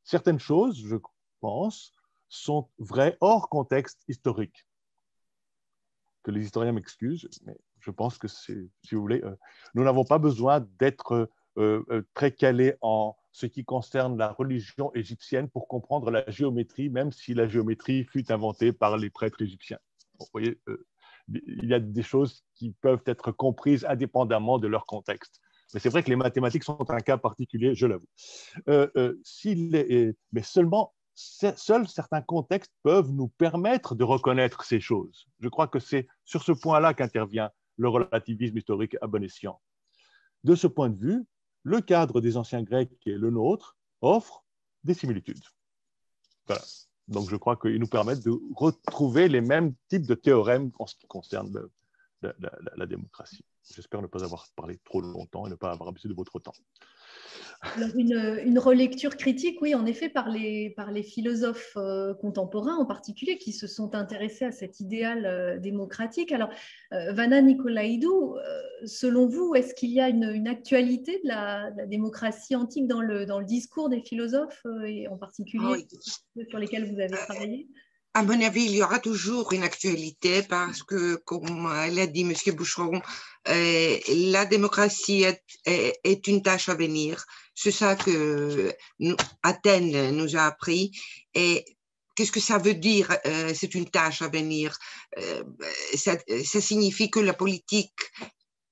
Certaines choses, je pense, sont vraies hors contexte historique. Que les historiens m'excusent, mais je pense que, si vous voulez, nous n'avons pas besoin d'être très calés en ce qui concerne la religion égyptienne pour comprendre la géométrie, même si la géométrie fut inventée par les prêtres égyptiens. Vous voyez, il y a des choses qui peuvent être comprises indépendamment de leur contexte. Mais c'est vrai que les mathématiques sont un cas particulier, je l'avoue. Mais seuls certains contextes peuvent nous permettre de reconnaître ces choses. Je crois que c'est sur ce point-là qu'intervient le relativisme historique à bon escient. De ce point de vue, le cadre des anciens Grecs et le nôtre offre des similitudes. Voilà. Donc je crois qu'ils nous permettent de retrouver les mêmes types de théorèmes en ce qui concerne la démocratie. J'espère ne pas avoir parlé trop longtemps et ne pas avoir abusé de votre temps. Alors une relecture critique, oui, en effet, par les philosophes contemporains en particulier, qui se sont intéressés à cet idéal démocratique. Alors, Vanna Nicolaïdou, selon vous, est-ce qu'il y a une actualité de la démocratie antique dans le discours des philosophes, et en particulier ceux sur lesquels vous avez travaillé? À mon avis, il y aura toujours une actualité parce que, comme l'a dit M. Boucheron, la démocratie est une tâche à venir. C'est ça que Athènes nous a appris. Et qu'est-ce que ça veut dire, c'est une tâche à venir? Ça signifie que la politique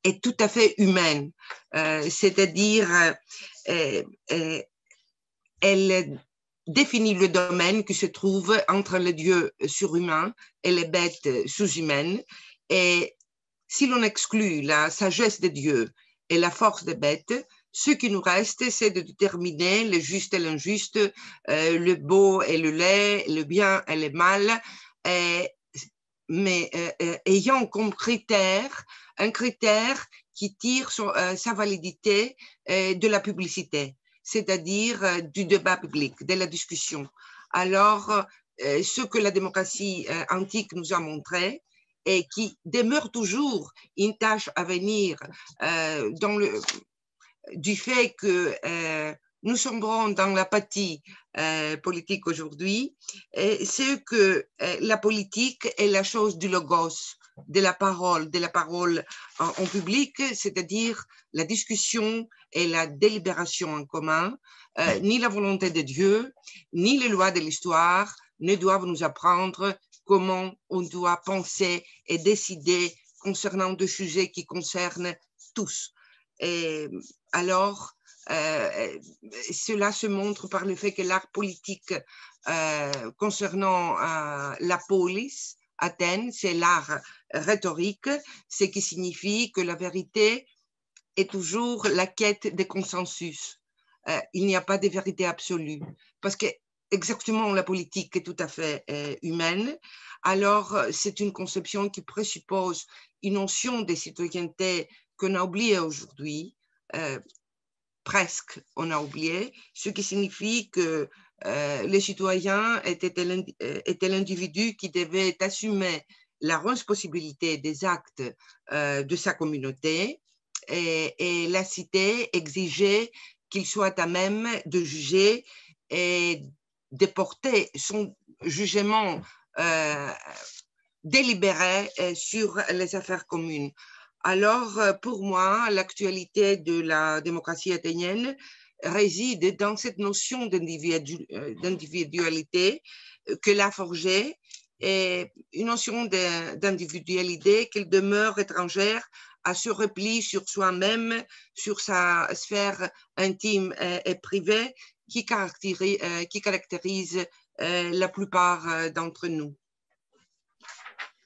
est tout à fait humaine. C'est-à-dire, elle définit le domaine qui se trouve entre les dieux surhumains et les bêtes sous-humaines. Et si l'on exclut la sagesse des dieux et la force des bêtes, ce qui nous reste, c'est de déterminer le juste et l'injuste, le beau et le laid, le bien et le mal, mais ayant comme critère un critère qui tire sa validité de la publicité, c'est-à-dire du débat public, de la discussion. Alors, ce que la démocratie antique nous a montré et qui demeure toujours une tâche à venir du fait que nous sombrons dans l'apathie politique aujourd'hui, c'est que la politique est la chose du logos, de la parole en public, c'est-à-dire la discussion et la délibération en commun. Ni la volonté de Dieu, ni les lois de l'histoire ne doivent nous apprendre comment on doit penser et décider concernant des sujets qui concernent tous. Et alors, cela se montre par le fait que l'art politique concernant la polis, Athènes, c'est l'art rhétorique, ce qui signifie que la vérité est toujours la quête des consensus. Il n'y a pas de vérité absolue, parce que exactement la politique est tout à fait humaine. Alors, c'est une conception qui présuppose une notion de citoyenneté qu'on a oubliée aujourd'hui, presque on a oublié, ce qui signifie que les citoyens étaient l'individu qui devait assumer la responsabilité des actes de sa communauté et la cité exigeait qu'il soit à même de juger et de porter son jugement délibérer sur les affaires communes. Alors, pour moi, l'actualité de la démocratie athénienne réside dans cette notion d'individualité qu'elle a forgée, et une notion d'individualité qu'elle demeure étrangère à ce repli sur soi-même, sur sa sphère intime et privée qui caractérise la plupart d'entre nous.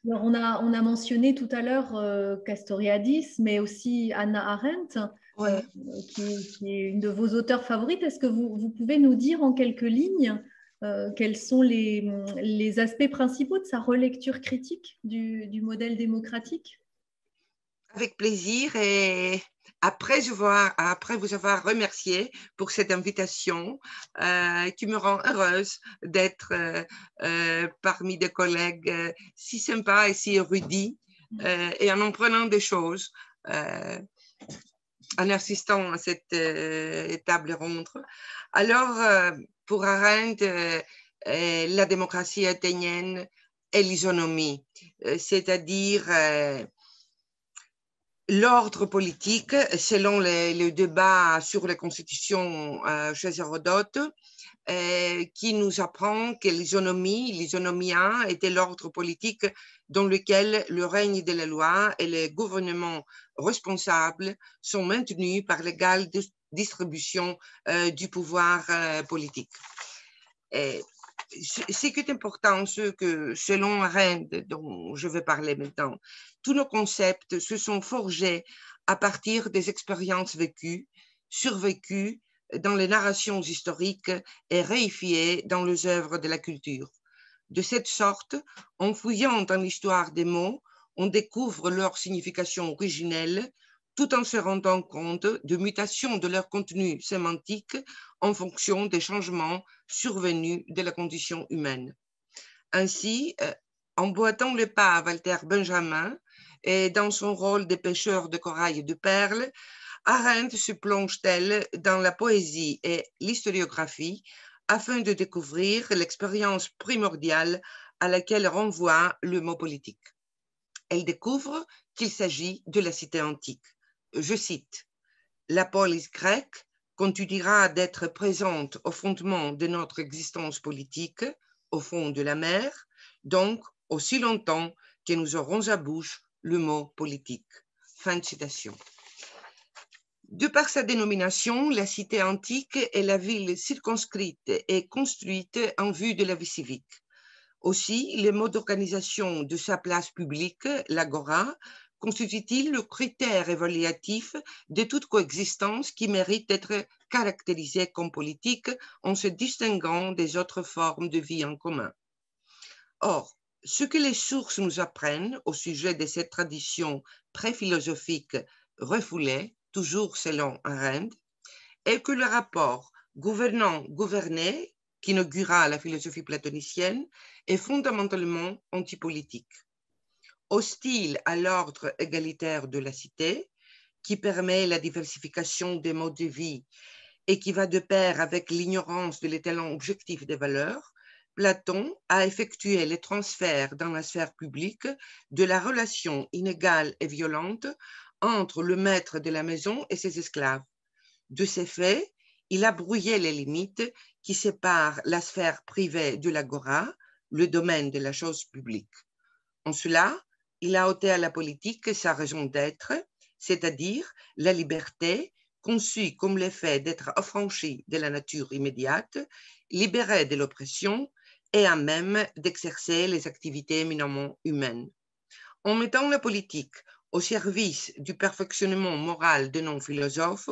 Alors, on a mentionné tout à l'heure Castoriadis, mais aussi Hannah Arendt, Ouais. qui est une de vos auteurs favorites. Est-ce que vous pouvez nous dire en quelques lignes quels sont les aspects principaux de sa relecture critique du modèle démocratique? Avec plaisir, et après vous avoir remercié pour cette invitation qui me rend heureuse d'être parmi des collègues si sympas et si érudits, et en prenant des choses, en assistant à cette table ronde. Alors, pour Arendt, la démocratie athénienne est l'isonomie, c'est-à-dire l'ordre politique, selon le débat sur la constitution chez Hérodote, qui nous apprend que l'isonomia était l'ordre politique dans lequel le règne de la loi et les gouvernements responsables sont maintenus par l'égale distribution du pouvoir politique. Ce qui est important, ce que, selon Arendt, dont je vais parler maintenant, tous nos concepts se sont forgés à partir des expériences vécues, survécues dans les narrations historiques et réifiées dans les œuvres de la culture. De cette sorte, en fouillant dans l'histoire des mots, on découvre leur signification originelle, tout en se rendant compte de mutations de leur contenu sémantique en fonction des changements survenus de la condition humaine. Ainsi, en boitant le pas à Walter Benjamin et dans son rôle de pêcheur de corail et de perles, Arendt se plonge-t-elle dans la poésie et l'historiographie afin de découvrir l'expérience primordiale à laquelle renvoie le mot politique. Elle découvre qu'il s'agit de la cité antique. Je cite, « La polis grecque continuera d'être présente au fondement de notre existence politique, au fond de la mer, donc aussi longtemps que nous aurons à bouche le mot politique. » Fin de citation. De par sa dénomination, la cité antique est la ville circonscrite et construite en vue de la vie civique. Aussi, le mode d'organisation de sa place publique, l'agora, constitue-t-il le critère évaluatif de toute coexistence qui mérite d'être caractérisée comme politique en se distinguant des autres formes de vie en commun. Or, ce que les sources nous apprennent au sujet de cette tradition pré-philosophique refoulée, toujours selon Arendt, est que le rapport gouvernant-gouverné qui inaugura la philosophie platonicienne est fondamentalement antipolitique. Hostile à l'ordre égalitaire de la cité, qui permet la diversification des modes de vie et qui va de pair avec l'ignorance de l'étalon objectif des valeurs, Platon a effectué les transferts dans la sphère publique de la relation inégale et violente entre le maître de la maison et ses esclaves. De ces faits, il a brouillé les limites qui séparent la sphère privée de l'agora, le domaine de la chose publique. En cela, il a ôté à la politique sa raison d'être, c'est-à-dire la liberté, conçue comme l'effet d'être affranchi de la nature immédiate, libéré de l'oppression et à même d'exercer les activités éminemment humaines. En mettant la politique au service du perfectionnement moral de non-philosophes,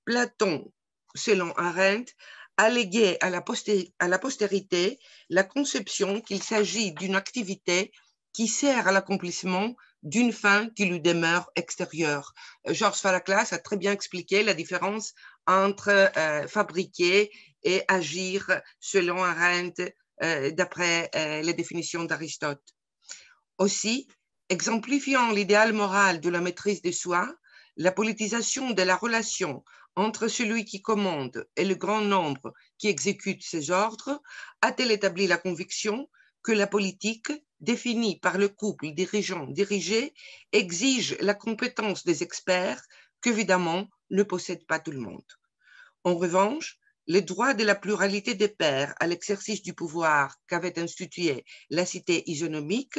Platon, selon Arendt, a légué à la postérité la conception qu'il s'agit d'une activité qui sert à l'accomplissement d'une fin qui lui demeure extérieure. Georges Falaclas a très bien expliqué la différence entre fabriquer et agir selon Arendt d'après les définitions d'Aristote. Aussi, exemplifiant l'idéal moral de la maîtrise de soi, la politisation de la relation entre celui qui commande et le grand nombre qui exécute ses ordres a-t-elle établi la conviction que la politique, définie par le couple dirigeant-dirigé, exige la compétence des experts qu'évidemment ne possède pas tout le monde. En revanche, le droit de la pluralité des pairs à l'exercice du pouvoir qu'avait institué la cité isonomique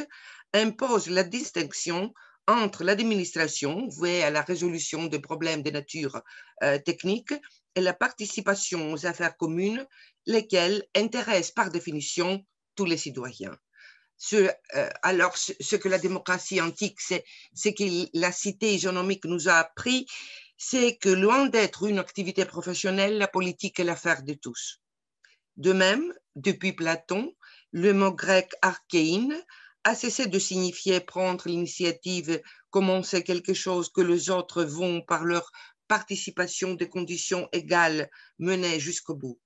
impose la distinction entre l'administration vouée à la résolution de problèmes de nature technique et la participation aux affaires communes, lesquelles intéressent par définition tous les citoyens. Alors, ce que la démocratie antique, c'est que la cité isonomique nous a appris, c'est que loin d'être une activité professionnelle, la politique est l'affaire de tous. De même, depuis Platon, le mot grec archéin a cessé de signifier prendre l'initiative, commencer quelque chose que les autres vont, par leur participation des conditions égales, mener jusqu'au bout.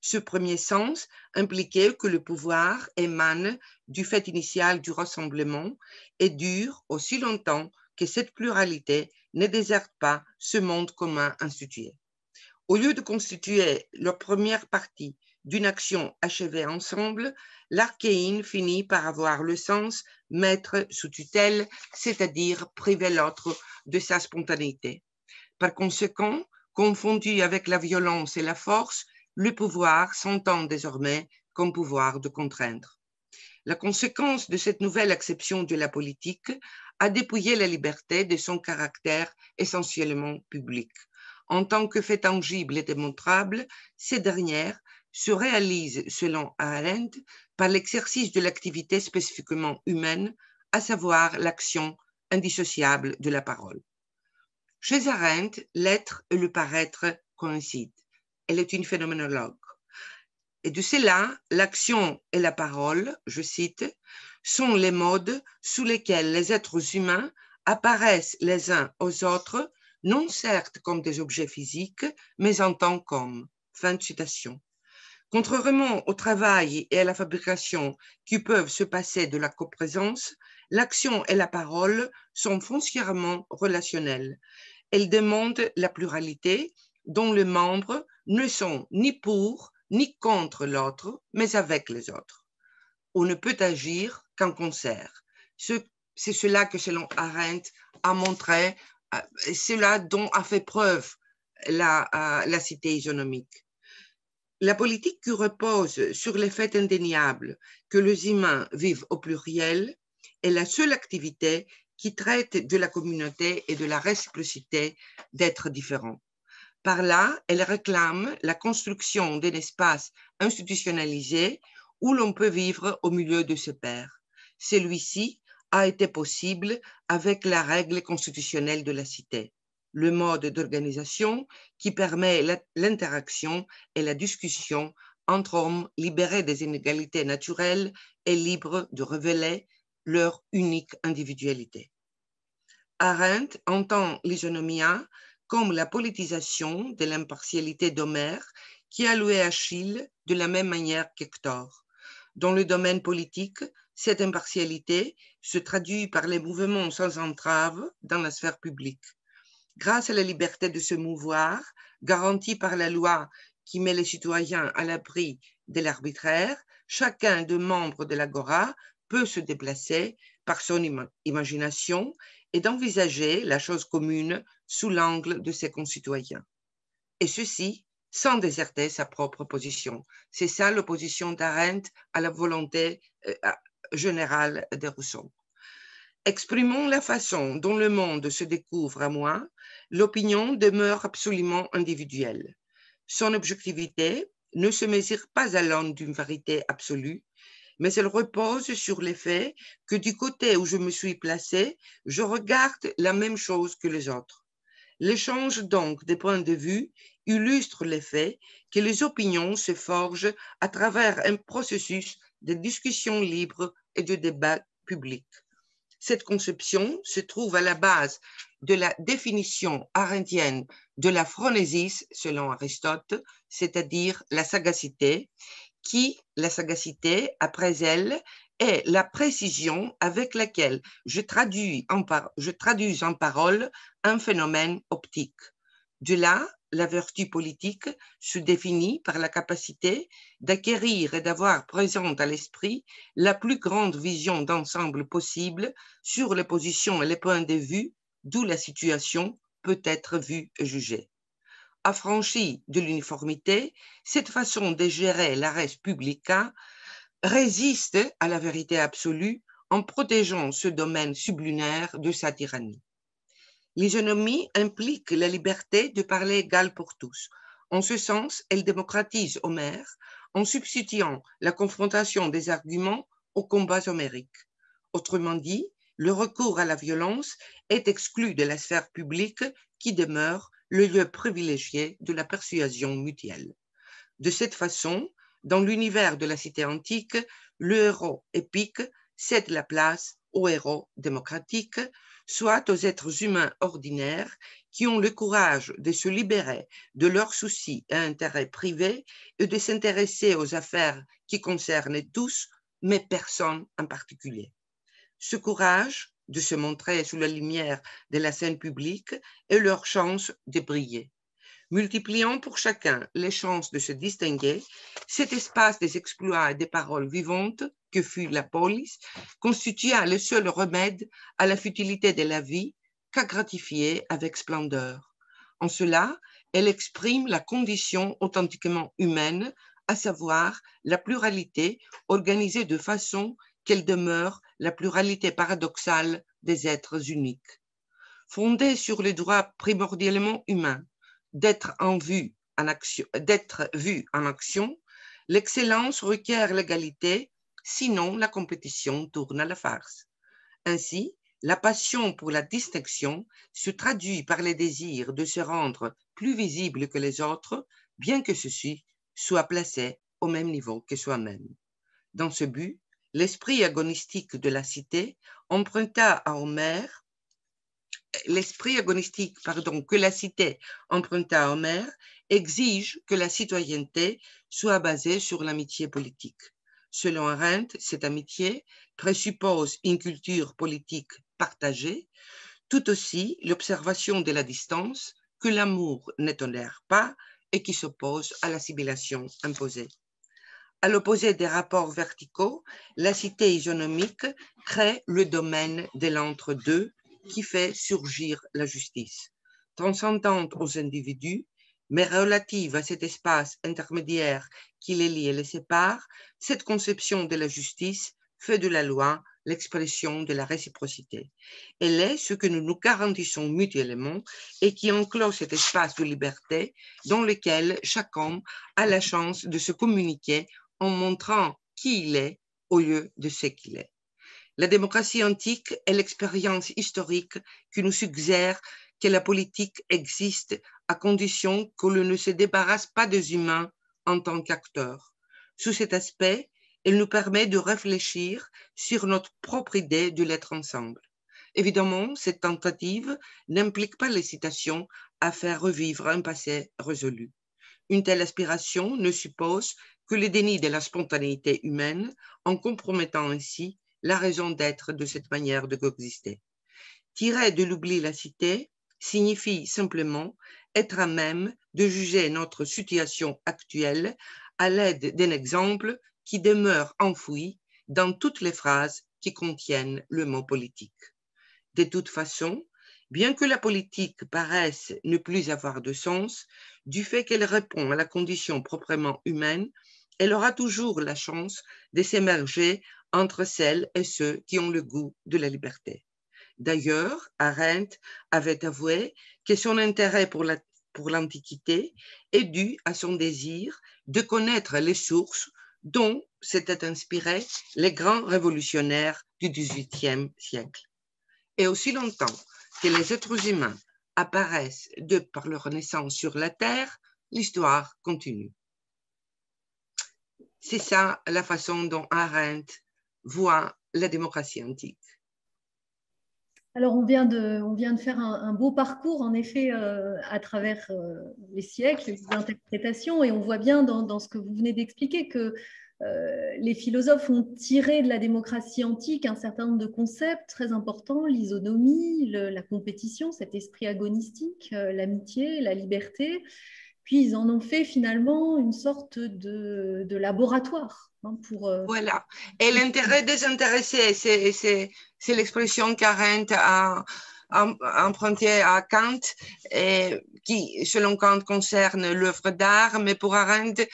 Ce premier sens impliquait que le pouvoir émane du fait initial du rassemblement et dure aussi longtemps que cette pluralité ne déserte pas ce monde commun institué. Au lieu de constituer la première partie d'une action achevée ensemble, l'archéine finit par avoir le sens mettre sous tutelle, c'est-à-dire priver l'autre de sa spontanéité. Par conséquent, confondu avec la violence et la force, le pouvoir s'entend désormais comme pouvoir de contraindre. La conséquence de cette nouvelle acception de la politique a dépouillé la liberté de son caractère essentiellement public. En tant que fait tangible et démontrable, ces dernières se réalisent, selon Arendt, par l'exercice de l'activité spécifiquement humaine, à savoir l'action indissociable de la parole. Chez Arendt, l'être et le paraître coïncident. Elle est une phénoménologue. Et de cela, l'action et la parole, je cite, sont les modes sous lesquels les êtres humains apparaissent les uns aux autres, non certes comme des objets physiques, mais en tant qu'hommes. Fin de citation. Contrairement au travail et à la fabrication qui peuvent se passer de la coprésence, l'action et la parole sont foncièrement relationnelles. Elles demandent la pluralité, dont les membres ne sont ni pour ni contre l'autre, mais avec les autres. On ne peut agir qu'en concert. C'est cela que, selon Arendt, a montré, cela dont a fait preuve la cité isonomique. La politique qui repose sur le fait indéniable que les humains vivent au pluriel est la seule activité qui traite de la communauté et de la réciprocité d'êtres différents. Par là, elle réclame la construction d'un espace institutionnalisé où l'on peut vivre au milieu de ses pairs. Celui-ci a été possible avec la règle constitutionnelle de la cité, le mode d'organisation qui permet l'interaction et la discussion entre hommes libérés des inégalités naturelles et libres de révéler leur unique individualité. Arendt entend l'isonomia comme la politisation de l'impartialité d'Homère qui a loué Achille de la même manière qu'Hector. Dans le domaine politique, cette impartialité se traduit par les mouvements sans entrave dans la sphère publique. Grâce à la liberté de se mouvoir, garantie par la loi qui met les citoyens à l'abri de l'arbitraire, chacun des membres de l'agora peut se déplacer par son imagination et d'envisager la chose commune sous l'angle de ses concitoyens. Et ceci sans déserter sa propre position. C'est ça l'opposition d'Arendt à la volonté générale de Rousseau. Exprimons la façon dont le monde se découvre à moi, l'opinion demeure absolument individuelle. Son objectivité ne se mesure pas à l'aune d'une vérité absolue, mais elle repose sur le fait que du côté où je me suis placé, je regarde la même chose que les autres. L'échange donc des points de vue illustre le fait que les opinions se forgent à travers un processus de discussion libre et de débat public. Cette conception se trouve à la base de la définition arendtienne de la phronésis, selon Aristote, c'est-à-dire la sagacité, la sagacité, après elle, est la précision avec laquelle je traduis en parole un phénomène optique. De là, la vertu politique se définit par la capacité d'acquérir et d'avoir présente à l'esprit la plus grande vision d'ensemble possible sur les positions et les points de vue d'où la situation peut être vue et jugée. Affranchie de l'uniformité, cette façon de gérer la res publica résiste à la vérité absolue en protégeant ce domaine sublunaire de sa tyrannie. L'isonomie implique la liberté de parler égale pour tous. En ce sens, elle démocratise Homère en substituant la confrontation des arguments aux combats homériques. Autrement dit, le recours à la violence est exclu de la sphère publique qui demeure le lieu privilégié de la persuasion mutuelle. De cette façon, dans l'univers de la cité antique, le héros épique cède la place aux héros démocratiques, soit aux êtres humains ordinaires qui ont le courage de se libérer de leurs soucis et intérêts privés et de s'intéresser aux affaires qui concernent tous, mais personne en particulier. Ce courage de se montrer sous la lumière de la scène publique est leur chance de briller. Multipliant pour chacun les chances de se distinguer, cet espace des exploits et des paroles vivantes que fut la police constitua le seul remède à la futilité de la vie qu'à gratifier avec splendeur. En cela, elle exprime la condition authentiquement humaine, à savoir la pluralité organisée de façon qu'elle demeure la pluralité paradoxale des êtres uniques. Fondée sur le droit primordialement humain, d'être vu en action, l'excellence requiert l'égalité, sinon la compétition tourne à la farce. Ainsi, la passion pour la distinction se traduit par le désir de se rendre plus visible que les autres, bien que ceux-ci soient placés au même niveau que soi-même. Dans ce but, l'esprit agonistique de la cité emprunta à Homère que la cité emprunta à Homère exige que la citoyenneté soit basée sur l'amitié politique. Selon Arendt, cette amitié présuppose une culture politique partagée, tout aussi l'observation de la distance que l'amour ne tolère pas et qui s'oppose à l'assimilation imposée. À l'opposé des rapports verticaux, la cité isonomique crée le domaine de l'entre-deux qui fait surgir la justice. Transcendante aux individus, mais relative à cet espace intermédiaire qui les lie et les sépare, cette conception de la justice fait de la loi l'expression de la réciprocité. Elle est ce que nous nous garantissons mutuellement et qui enclose cet espace de liberté dans lequel chaque homme a la chance de se communiquer en montrant qui il est au lieu de ce qu'il est. La démocratie antique est l'expérience historique qui nous suggère que la politique existe à condition que l'on ne se débarrasse pas des humains en tant qu'acteurs. Sous cet aspect, elle nous permet de réfléchir sur notre propre idée de l'être ensemble. Évidemment, cette tentative n'implique pas l'hésitation à faire revivre un passé résolu. Une telle aspiration ne suppose que le déni de la spontanéité humaine en compromettant ainsi la raison d'être de cette manière de coexister. Tirer de l'oubli la cité signifie simplement être à même de juger notre situation actuelle à l'aide d'un exemple qui demeure enfoui dans toutes les phrases qui contiennent le mot politique. De toute façon, bien que la politique paraisse ne plus avoir de sens, du fait qu'elle répond à la condition proprement humaine, elle aura toujours la chance de s'émerger entre celles et ceux qui ont le goût de la liberté. D'ailleurs, Arendt avait avoué que son intérêt pour l'Antiquité est dû à son désir de connaître les sources dont s'étaient inspirés les grands révolutionnaires du XVIIIe siècle. Et aussi longtemps que les êtres humains apparaissent de par leur naissance sur la Terre, l'histoire continue. C'est ça la façon dont Arendt voit la démocratie antique. Alors, on vient de faire un beau parcours, en effet, à travers les siècles, les interprétations, et on voit bien dans ce que vous venez d'expliquer que Les philosophes ont tiré de la démocratie antique un certain nombre de concepts très importants, l'isonomie, la compétition, cet esprit agonistique, l'amitié, la liberté. Puis ils en ont fait finalement une sorte de laboratoire. Pour, Voilà. Et l'intérêt désintéressé, c'est l'expression qu'Arendt a empruntée à Kant, qui, selon Kant, concerne l'œuvre d'art, mais pour Arendt,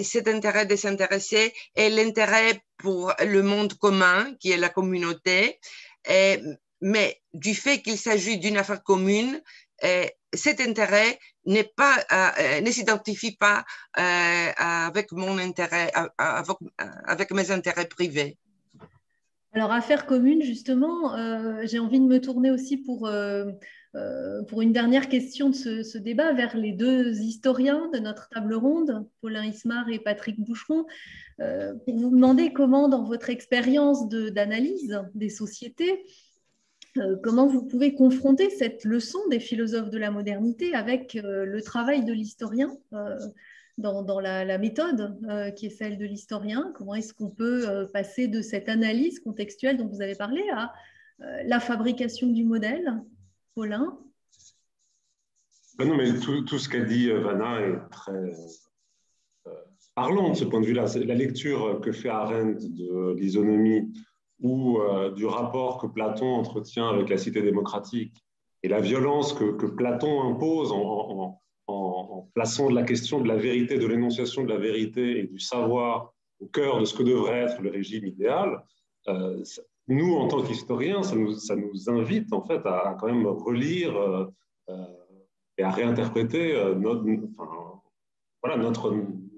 cet intérêt désintéressé est l'intérêt pour le monde commun, qui est la communauté, mais du fait qu'il s'agit d'une affaire commune, cet intérêt ne s'identifie pas avec mon intérêt, avec mes intérêts privés. Alors, affaire commune, justement, j'ai envie de me tourner aussi pour une dernière question de ce débat vers les deux historiens de notre table ronde, Paulin Ismard et Patrick Boucheron, pour vous demander comment, dans votre expérience d'analyse des sociétés, comment vous pouvez confronter cette leçon des philosophes de la modernité avec le travail de l'historien dans la méthode qui est celle de l'historien. Comment est-ce qu'on peut passer de cette analyse contextuelle dont vous avez parlé à la fabrication du modèle? Paulin? Non, mais tout ce qu'a dit Vanna est très parlant de ce point de vue-là. La lecture que fait Arendt de l'isonomie ou du rapport que Platon entretient avec la cité démocratique et la violence que Platon impose en plaçant la question de la vérité, de l'énonciation de la vérité et du savoir au cœur de ce que devrait être le régime idéal, nous, en tant qu'historiens, ça nous invite en fait à quand même relire et à réinterpréter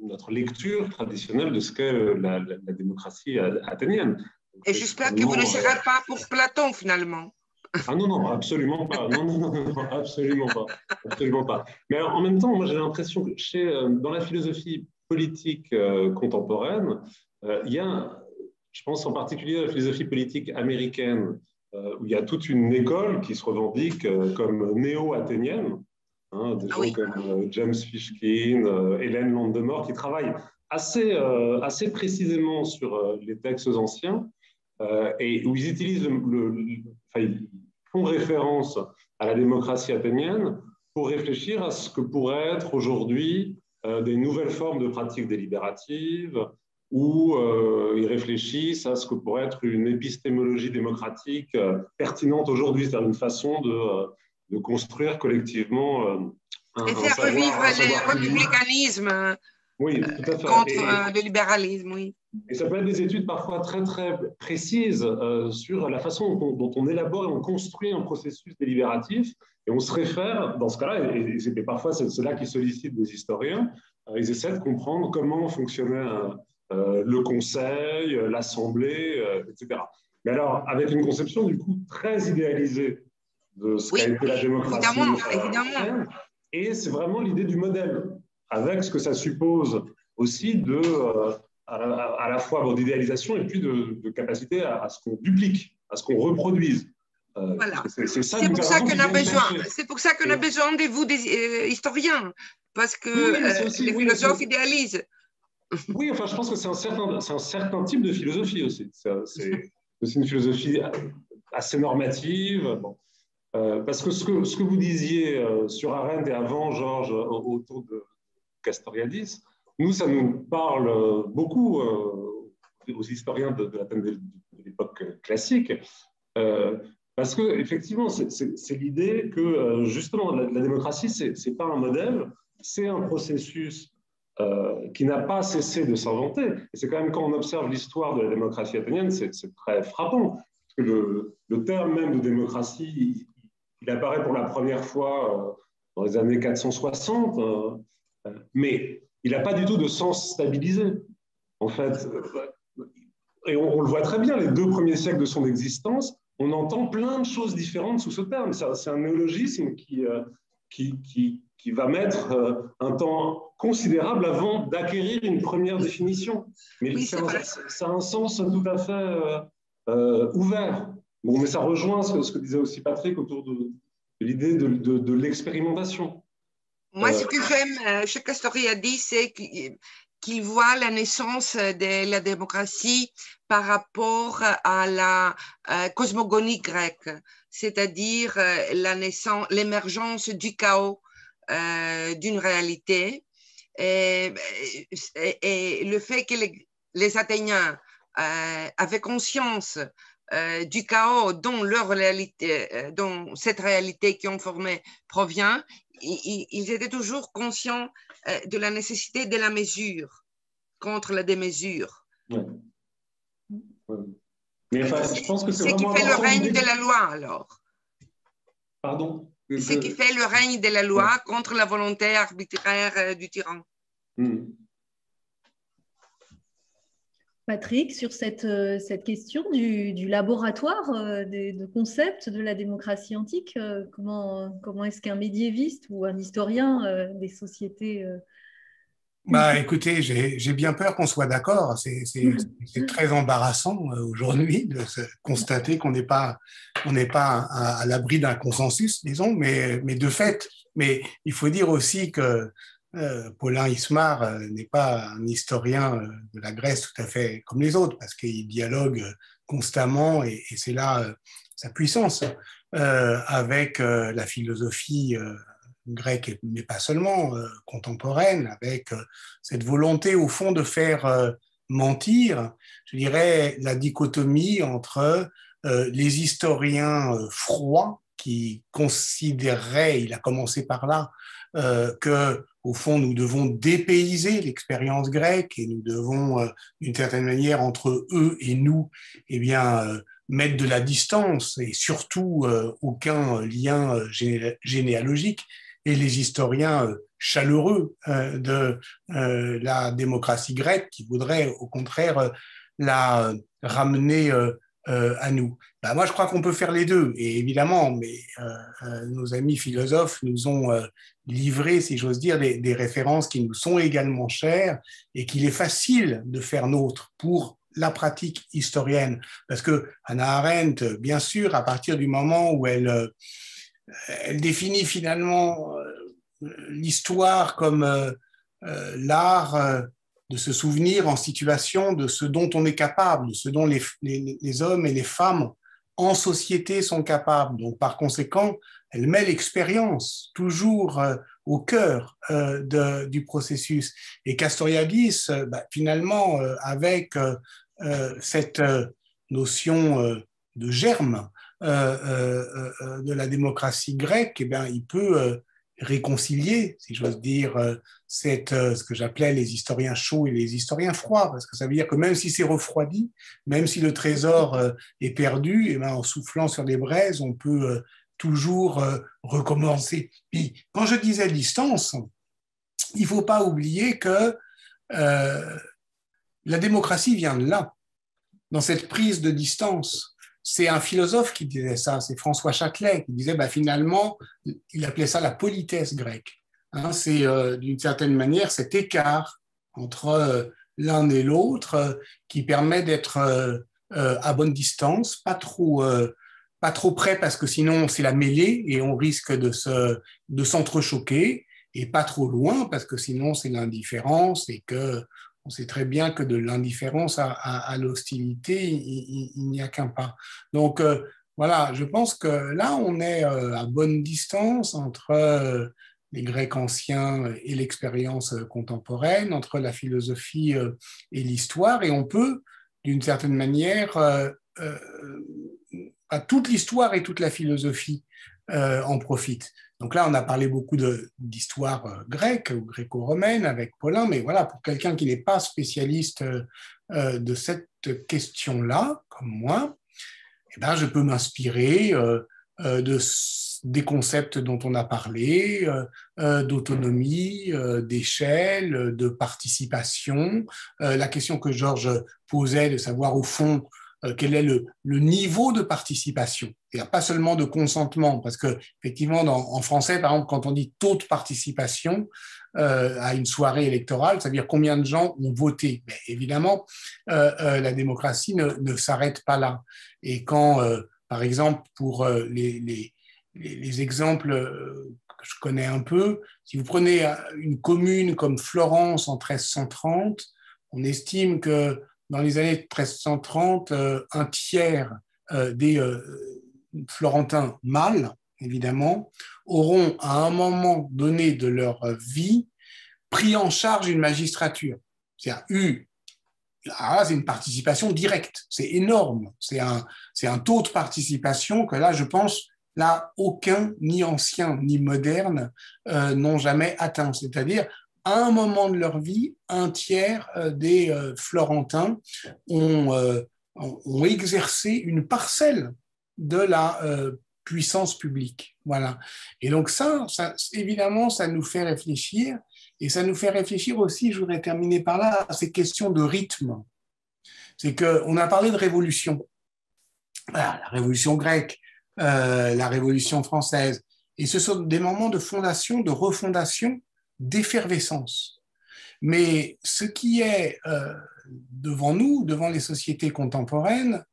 notre lecture traditionnelle de ce qu'est la démocratie athénienne. Et j'espère que vous ne serez pas pour Platon, finalement. Ah non, absolument pas. Non, absolument pas. Mais en même temps, moi, j'ai l'impression que dans la philosophie politique contemporaine, il y a, je pense en particulier à la philosophie politique américaine, où il y a toute une école qui se revendique comme néo-athénienne, des gens comme James Fishkin, Hélène Landemort, qui travaillent assez précisément sur les textes anciens, et où ils utilisent ils font référence à la démocratie athénienne pour réfléchir à ce que pourraient être aujourd'hui des nouvelles formes de pratiques délibératives, où ils réfléchissent à ce que pourrait être une épistémologie démocratique pertinente aujourd'hui, c'est-à-dire une façon de construire collectivement et faire revivre le républicanisme. Oui, tout à fait. Contre le libéralisme, oui. Et ça peut être des études parfois très, très précises sur la façon dont on élabore et on construit un processus délibératif. Et on se réfère, dans ce cas-là, et parfois c'est là qu'ils sollicitent des historiens, ils essaient de comprendre comment fonctionnait le conseil, l'assemblée, etc. Mais alors, avec une conception, du coup, très idéalisée de ce qu'a été la démocratie. Évidemment. Et c'est vraiment l'idée du modèle, avec ce que ça suppose aussi à la fois d'idéalisation et puis de capacité à ce qu'on duplique, à ce qu'on reproduise. Voilà. C'est pour ça qu'on a besoin. C'est pour ça qu'on a besoin de vous, des historiens, parce que les philosophes idéalisent. Oui, enfin, je pense que c'est un certain type de philosophie aussi. C'est aussi une philosophie assez normative. Bon. Parce que ce que vous disiez sur Arendt et avant, Georges, autour de Castoriadis, nous, ça nous parle beaucoup aux historiens de l'époque classique, parce qu'effectivement, c'est l'idée que justement, la démocratie, ce n'est pas un modèle, c'est un processus qui n'a pas cessé de s'inventer. Et c'est quand même, quand on observe l'histoire de la démocratie athénienne, c'est très frappant, parce que le terme même de démocratie, il apparaît pour la première fois dans les années 460, mais il n'a pas du tout de sens stabilisé, en fait. Et on le voit très bien, les 2 premiers siècles de son existence, on entend plein de choses différentes sous ce terme. C'est un néologisme qui va mettre un temps considérable avant d'acquérir une première définition. Mais oui, ça a un sens tout à fait ouvert. Bon, mais ça rejoint ce que disait aussi Patrick autour de l'idée de l'expérimentation. Moi, ce que j'aime chez Castoriadis, c'est qu'il voit la naissance de la démocratie par rapport à la cosmogonie grecque, c'est-à-dire l'émergence du chaos d'une réalité et le fait que les Athéniens avaient conscience du chaos dont dont cette réalité qui ont formé provient, ils étaient toujours conscients de la nécessité de la mesure contre la démesure. Ouais. Ouais. Mais enfin, je pense que c'est ce qui vraiment fait le important règne de la loi, alors. Pardon? Ce qui fait le règne de la loi contre la volonté arbitraire du tyran. Patrick, sur cette question du laboratoire de concept de la démocratie antique, comment est-ce qu'un médiéviste ou un historien des sociétés... Écoutez, j'ai bien peur qu'on soit d'accord. C'est très embarrassant aujourd'hui de constater qu'on n'est pas à l'abri d'un consensus, disons, mais de fait. Mais il faut dire aussi que Paulin Ismar n'est pas un historien de la Grèce tout à fait comme les autres, parce qu'il dialogue constamment, et c'est là sa puissance, avec la philosophie grecque, mais pas seulement, contemporaine, avec cette volonté au fond de faire mentir, je dirais, la dichotomie entre les historiens froids qui considéreraient, il a commencé par là, que au fond nous devons dépayser l'expérience grecque et nous devons d'une certaine manière entre eux et nous mettre de la distance et surtout aucun lien généalogique. Et les historiens chaleureux de la démocratie grecque qui voudraient au contraire la ramener à nous. Moi, je crois qu'on peut faire les deux, et évidemment, mais nos amis philosophes nous ont livré, si j'ose dire, des références qui nous sont également chères et qu'il est facile de faire nôtre pour la pratique historienne. Parce que Hannah Arendt, bien sûr, à partir du moment où elle définit finalement l'histoire comme l'art de se souvenir en situation de ce dont on est capable, de ce dont les hommes et les femmes en société sont capables. Donc, par conséquent, elle met l'expérience toujours au cœur du processus. Et Castoriadis, finalement, avec cette notion de germe de la démocratie grecque, il peut réconcilier, si j'ose dire, ce que j'appelais les historiens chauds et les historiens froids, parce que ça veut dire que même si c'est refroidi, même si le trésor est perdu, en soufflant sur les braises, on peut toujours recommencer. Puis, quand je disais distance, il ne faut pas oublier que la démocratie vient de là, dans cette prise de distance. C'est un philosophe qui disait ça, c'est François Châtelet, qui disait finalement, il appelait ça la politesse grecque. C'est d'une certaine manière cet écart entre l'un et l'autre qui permet d'être à bonne distance, pas trop près parce que sinon c'est la mêlée et on risque de s'entrechoquer, et pas trop loin parce que sinon c'est l'indifférence et que on sait très bien que de l'indifférence à l'hostilité, il n'y a qu'un pas. Donc, voilà, je pense que là, on est à bonne distance entre les Grecs anciens et l'expérience contemporaine, entre la philosophie et l'histoire, et on peut, d'une certaine manière, toute l'histoire et toute la philosophie en profitent. Donc là, on a parlé beaucoup d'histoire grecque ou gréco-romaine avec Paulin, mais voilà, pour quelqu'un qui n'est pas spécialiste de cette question-là, comme moi, je peux m'inspirer des concepts dont on a parlé, d'autonomie, d'échelle, de participation. La question que Georges posait de savoir au fond quel est le niveau de participation. Il n'y a pas seulement de consentement, parce que effectivement, en français, par exemple, quand on dit taux de participation à une soirée électorale, ça veut dire combien de gens ont voté. Mais évidemment, la démocratie ne s'arrête pas là. Et quand, par exemple, pour les exemples que je connais un peu, si vous prenez une commune comme Florence en 1330, on estime que dans les années 1330, un tiers des Florentins mâles, évidemment, auront à un moment donné de leur vie pris en charge une magistrature. C'est-à-dire c'est une participation directe, c'est énorme, c'est un taux de participation que là, je pense, là, aucun, ni ancien, ni moderne, n'ont jamais atteint. C'est-à-dire, à un moment de leur vie, un tiers des Florentins ont exercé une parcelle de la puissance publique. Voilà. Et donc ça, évidemment, ça nous fait réfléchir. Et ça nous fait réfléchir aussi, je voudrais terminer par là, à ces questions de rythme. C'est qu'on a parlé de révolution. Voilà, la révolution grecque, la révolution française. Et ce sont des moments de fondation, de refondation, d'effervescence. Mais ce qui est devant nous, devant les sociétés contemporaines,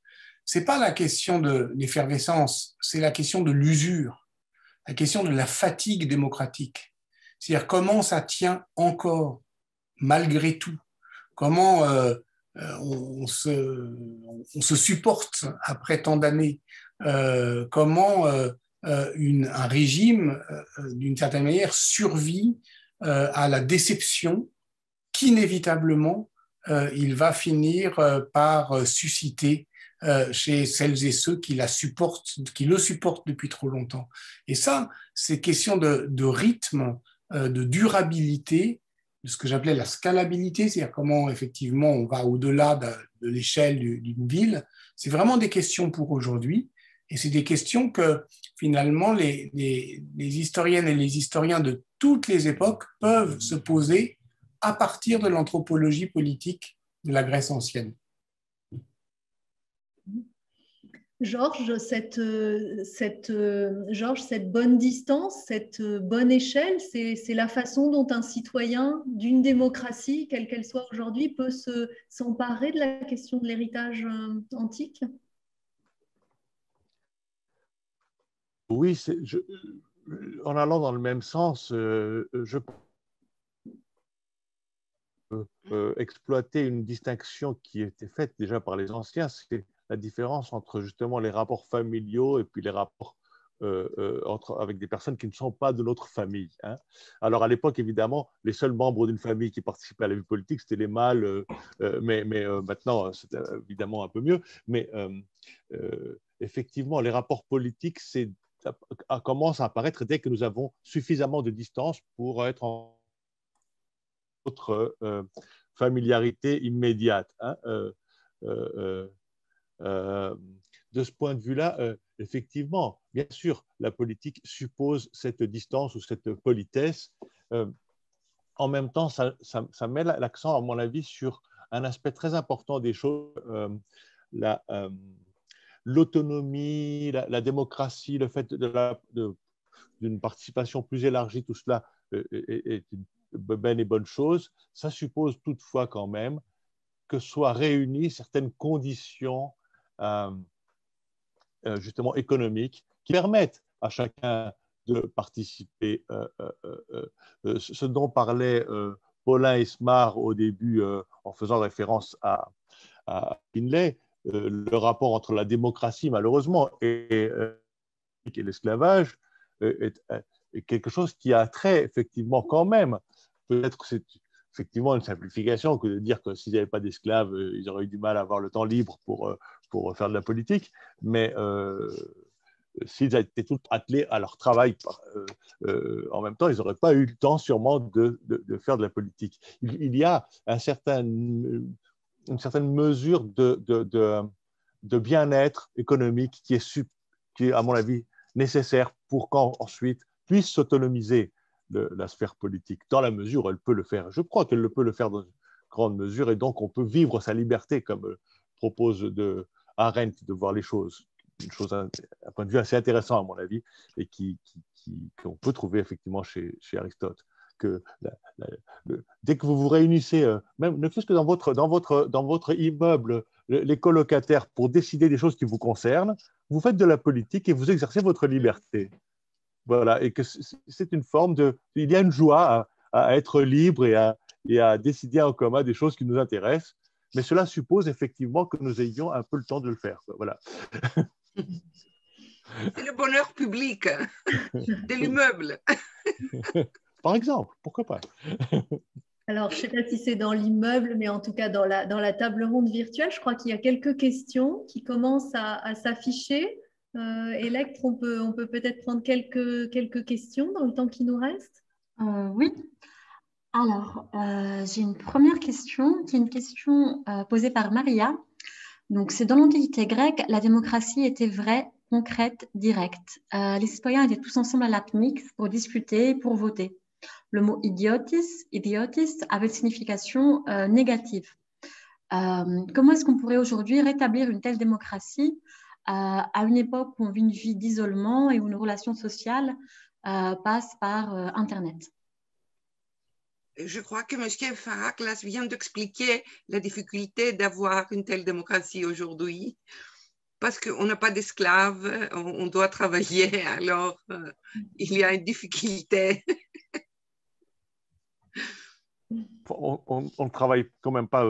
c'est pas la question de l'effervescence, c'est la question de l'usure, la question de la fatigue démocratique. C'est-à-dire comment ça tient encore, malgré tout, comment on se supporte après tant d'années, comment un régime, d'une certaine manière, survit à la déception qu'inévitablement, il va finir par susciter chez celles et ceux qui le supportent depuis trop longtemps. Et ça, ces questions de rythme, de durabilité, de ce que j'appelais la scalabilité, c'est-à-dire comment effectivement on va au-delà de l'échelle d'une ville, c'est vraiment des questions pour aujourd'hui. Et c'est des questions que finalement les historiennes et les historiens de toutes les époques peuvent se poser à partir de l'anthropologie politique de la Grèce ancienne. Georges, cette bonne distance, cette bonne échelle, c'est la façon dont un citoyen d'une démocratie, quelle qu'elle soit aujourd'hui, peut s'emparer de la question de l'héritage antique? Oui, en allant dans le même sens, je peux exploiter une distinction qui était faite déjà par les anciens, c'est la différence entre justement les rapports familiaux et puis les rapports avec des personnes qui ne sont pas de notre famille. Hein. Alors à l'époque, évidemment, les seuls membres d'une famille qui participaient à la vie politique, c'était les mâles, mais maintenant, c'est évidemment un peu mieux. Mais effectivement, les rapports politiques, commence à apparaître dès que nous avons suffisamment de distance pour être en notre familiarité immédiate. Hein. De ce point de vue-là, effectivement, bien sûr, la politique suppose cette distance ou cette politesse. En même temps, ça met l'accent, à mon avis, sur un aspect très important des choses, l'autonomie, la démocratie, le fait d'une participation plus élargie, tout cela est une belle et bonne chose. Ça suppose toutefois quand même que soient réunies certaines conditions justement économiques qui permettent à chacun de participer. Ce dont parlait Paulin Esmar au début en faisant référence à Finlay, le rapport entre la démocratie, malheureusement, et l'esclavage est quelque chose qui a trait, effectivement, quand même. Peut-être que c'est effectivement une simplification que de dire que s'il n'y avait pas d'esclaves, ils auraient eu du mal à avoir le temps libre pour faire de la politique, mais s'ils étaient tous attelés à leur travail en même temps, ils n'auraient pas eu le temps sûrement de faire de la politique. Il y a une certaine mesure de bien-être économique qui est, à mon avis, nécessaire pour qu'ensuite puisse s'autonomiser la sphère politique, dans la mesure où elle peut le faire. Je crois qu'elle peut le faire dans une grande mesure, et donc on peut vivre sa liberté, comme propose Arendt de voir les choses. Une chose, un point de vue assez intéressant, à mon avis, et qu'on peut trouver effectivement chez Aristote. Que dès que vous vous réunissez, même ne fût-ce que dans votre immeuble, les colocataires, pour décider des choses qui vous concernent, vous faites de la politique et vous exercez votre liberté. voilà, et que c'est une forme de... Il y a une joie à être libre et à décider en commun des choses qui nous intéressent, mais cela suppose effectivement que nous ayons un peu le temps de le faire. Voilà. C'est le bonheur public de l'immeuble. Par exemple, pourquoi pas? Alors, je ne sais pas si c'est dans l'immeuble, mais en tout cas dans la table ronde virtuelle, je crois qu'il y a quelques questions qui commencent à s'afficher. Electre, on peut peut-être prendre quelques questions dans le temps qui nous reste. Oui. Alors, j'ai une première question qui est une question posée par Maria. Donc, c'est dans l'Antiquité grecque, la démocratie était vraie, concrète, directe. Les citoyens étaient tous ensemble à l'apnix pour discuter, pour voter. Le mot idiotis avait une signification négative. Comment est-ce qu'on pourrait aujourd'hui rétablir une telle démocratie à une époque où on vit une vie d'isolement et où nos relations sociales passent par Internet? Je crois que M. Faraklas vient d'expliquer la difficulté d'avoir une telle démocratie aujourd'hui, parce qu'on n'a pas d'esclaves, on doit travailler, alors il y a une difficulté. On ne travaille quand même pas,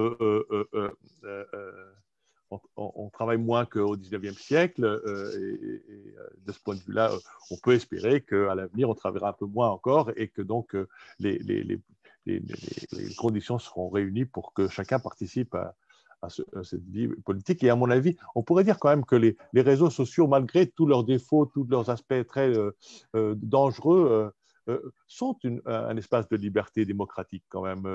on travaille moins qu'au 19e siècle, et de ce point de vue-là, on peut espérer qu'à l'avenir, on travaillera un peu moins encore et que donc les conditions seront réunies pour que chacun participe à cette vie politique. Et à mon avis, on pourrait dire quand même que les réseaux sociaux, malgré tous leurs défauts, tous leurs aspects très dangereux, sont un espace de liberté démocratique quand même.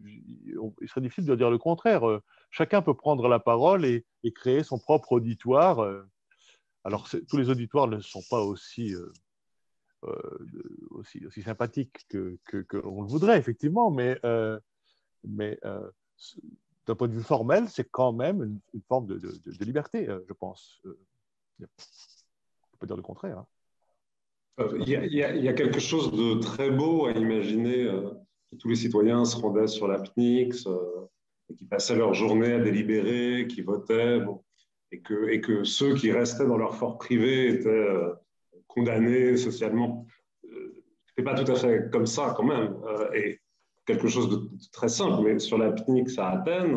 Il serait difficile de dire le contraire. Chacun peut prendre la parole et créer son propre auditoire. Alors, tous les auditoires ne sont pas aussi sympathiques que l'on le voudrait, effectivement, mais d'un point de vue formel, c'est quand même une forme de liberté, je pense. On ne peut pas dire le contraire. Hein. Il y a quelque chose de très beau à imaginer que tous les citoyens se rendaient sur l'apnix, qui passaient leur journée à délibérer, qui votaient, bon, et que ceux qui restaient dans leur fort privé étaient condamnés socialement. Ce n'est pas tout à fait comme ça quand même. Et quelque chose de très simple, mais sur l'apnix à Athènes,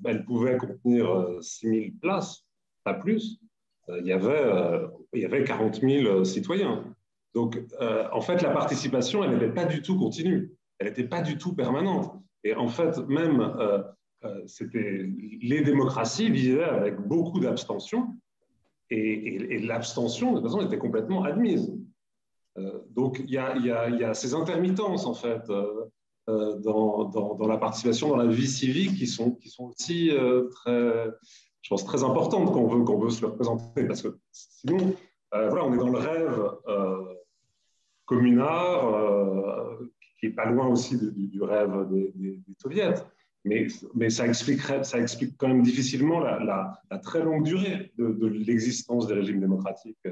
elle pouvait contenir 6000 places, pas plus. Il y avait 40 000 citoyens. Donc, en fait, la participation, elle n'était pas du tout continue, elle n'était pas du tout permanente. Et en fait, même, les démocraties vivaient avec beaucoup d'abstention, et l'abstention, de toute façon, était complètement admise. Donc, il y a ces intermittences, en fait, dans la participation, dans la vie civique, qui sont aussi je pense, très importantes qu'on veut se représenter, parce que sinon, voilà, on est dans le rêve communard, qui n'est pas loin aussi du rêve des soviets, mais ça explique quand même difficilement la très longue durée de l'existence des régimes démocratiques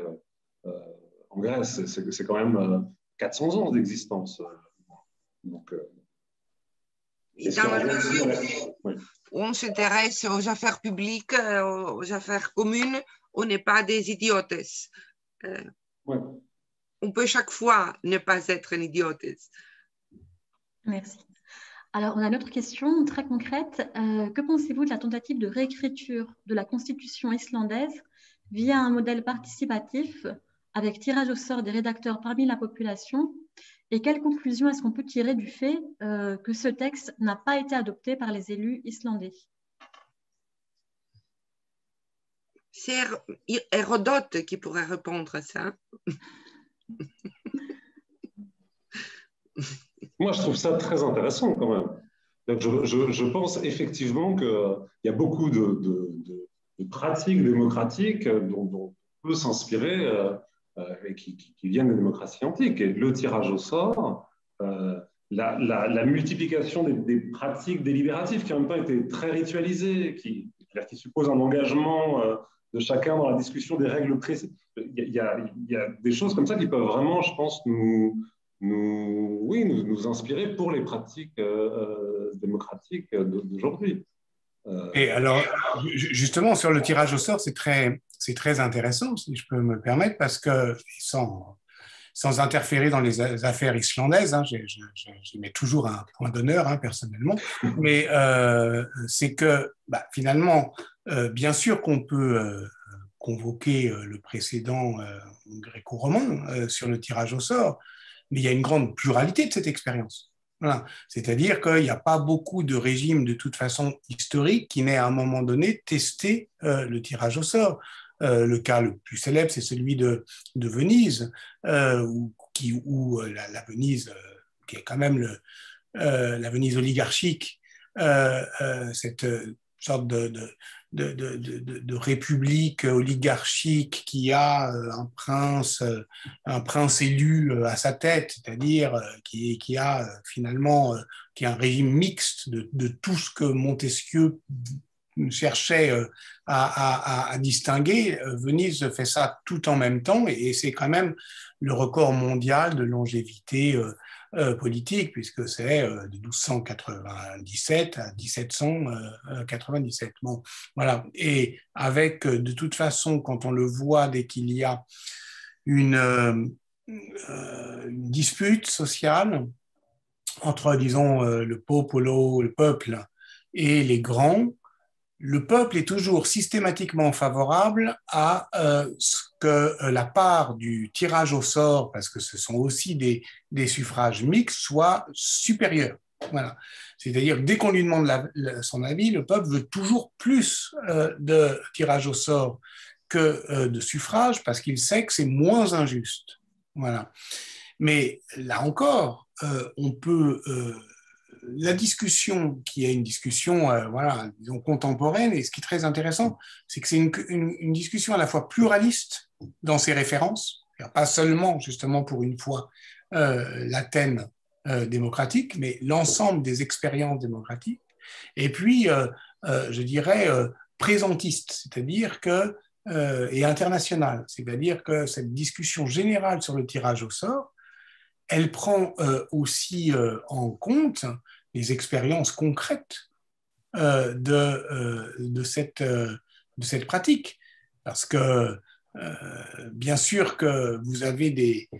en Grèce. C'est quand même 400 ans d'existence. Donc, et dans la mesure où on s'intéresse aux affaires publiques, aux affaires communes, on n'est pas des idiotes. Ouais. On peut chaque fois ne pas être un idiote. Merci. Alors, on a une autre question très concrète. Que pensez-vous de la tentative de réécriture de la constitution islandaise via un modèle participatif avec tirage au sort des rédacteurs parmi la population? Et quelle conclusion est-ce qu'on peut tirer du fait que ce texte n'a pas été adopté par les élus islandais? C'est Hérodote qui pourrait répondre à ça. Moi, je trouve ça très intéressant quand même. Donc, je pense effectivement qu'il y a beaucoup de pratiques démocratiques dont on peut s'inspirer et qui viennent des démocraties antiques. Et le tirage au sort, la multiplication des pratiques délibératives qui en même temps étaient très ritualisées, qui supposent un engagement de chacun dans la discussion des règles précises. Il y a des choses comme ça qui peuvent vraiment, je pense, nous inspirer pour les pratiques démocratiques d'aujourd'hui. Et alors, justement, sur le tirage au sort, c'est très intéressant, si je peux me permettre, parce que sans sans interférer dans les affaires islandaises, hein, j'y mets toujours un point d'honneur, hein, personnellement, mais c'est que finalement, bien sûr qu'on peut convoquer le précédent gréco-romain sur le tirage au sort, mais il y a une grande pluralité de cette expérience. Voilà. C'est-à-dire qu'il n'y a pas beaucoup de régimes de toute façon historiques qui n'aient à un moment donné testé le tirage au sort. Le cas le plus célèbre, c'est celui de Venise, où la Venise, qui est quand même la Venise oligarchique, cette sorte de république oligarchique qui a un prince élu à sa tête, c'est-à-dire qui a finalement qui a un régime mixte de tout ce que Montesquieu cherchait à distinguer. Venise fait ça tout en même temps et c'est quand même le record mondial de longévité politique, puisque c'est de 1297 à 1797. Bon, voilà. Et avec, de toute façon, quand on le voit, dès qu'il y a une dispute sociale entre, disons, le popolo, le peuple, et les grands, le peuple est toujours systématiquement favorable à ce que la part du tirage au sort, parce que ce sont aussi des suffrages mixtes, soit supérieure. Voilà. C'est-à-dire, dès qu'on lui demande son avis, le peuple veut toujours plus de tirage au sort que de suffrage, parce qu'il sait que c'est moins injuste. Voilà. Mais là encore, on peut... la discussion, qui est une discussion voilà, disons, contemporaine, et ce qui est très intéressant, c'est que c'est une discussion à la fois pluraliste dans ses références, pas seulement, justement, pour une fois, l'Athènes démocratique, mais l'ensemble des expériences démocratiques, et puis, je dirais, présentiste, c'est-à-dire que, et internationale, c'est-à-dire que cette discussion générale sur le tirage au sort, elle prend aussi en compte les expériences concrètes de cette pratique. Parce que, bien sûr que vous avez des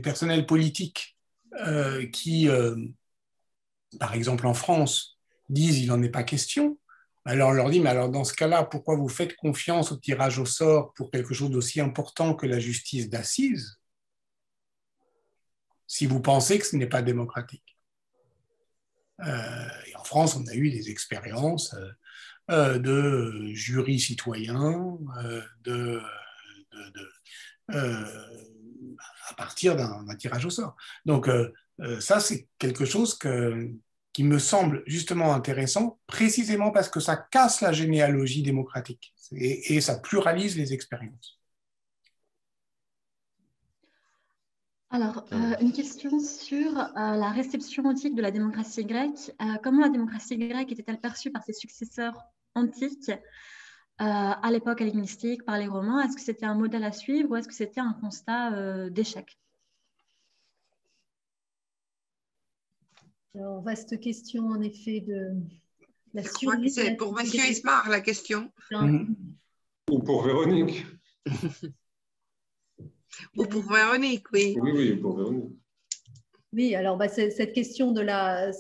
personnels politiques qui, par exemple en France, disent il n'en est pas question. Alors on leur dit, mais alors dans ce cas-là, pourquoi vous faites confiance au tirage au sort pour quelque chose d'aussi important que la justice d'assises, si vous pensez que ce n'est pas démocratique? Et en France, on a eu des expériences de jurys citoyens, à partir d'un tirage au sort. Donc ça, c'est quelque chose qui me semble justement intéressant, précisément parce que ça casse la généalogie démocratique et ça pluralise les expériences. Alors, une question sur la réception antique de la démocratie grecque. Comment la démocratie grecque était-elle perçue par ses successeurs antiques à l'époque hellénistique, par les Romains? Est-ce que c'était un modèle à suivre ou est-ce que c'était un constat d'échec? Alors, vaste question en effet de la Je crois que c'est pour M. Ismar la question. Ou pour Véronique. Ou pour Véronique, oui. Oui, pour Véronique. Oui, alors cette question de la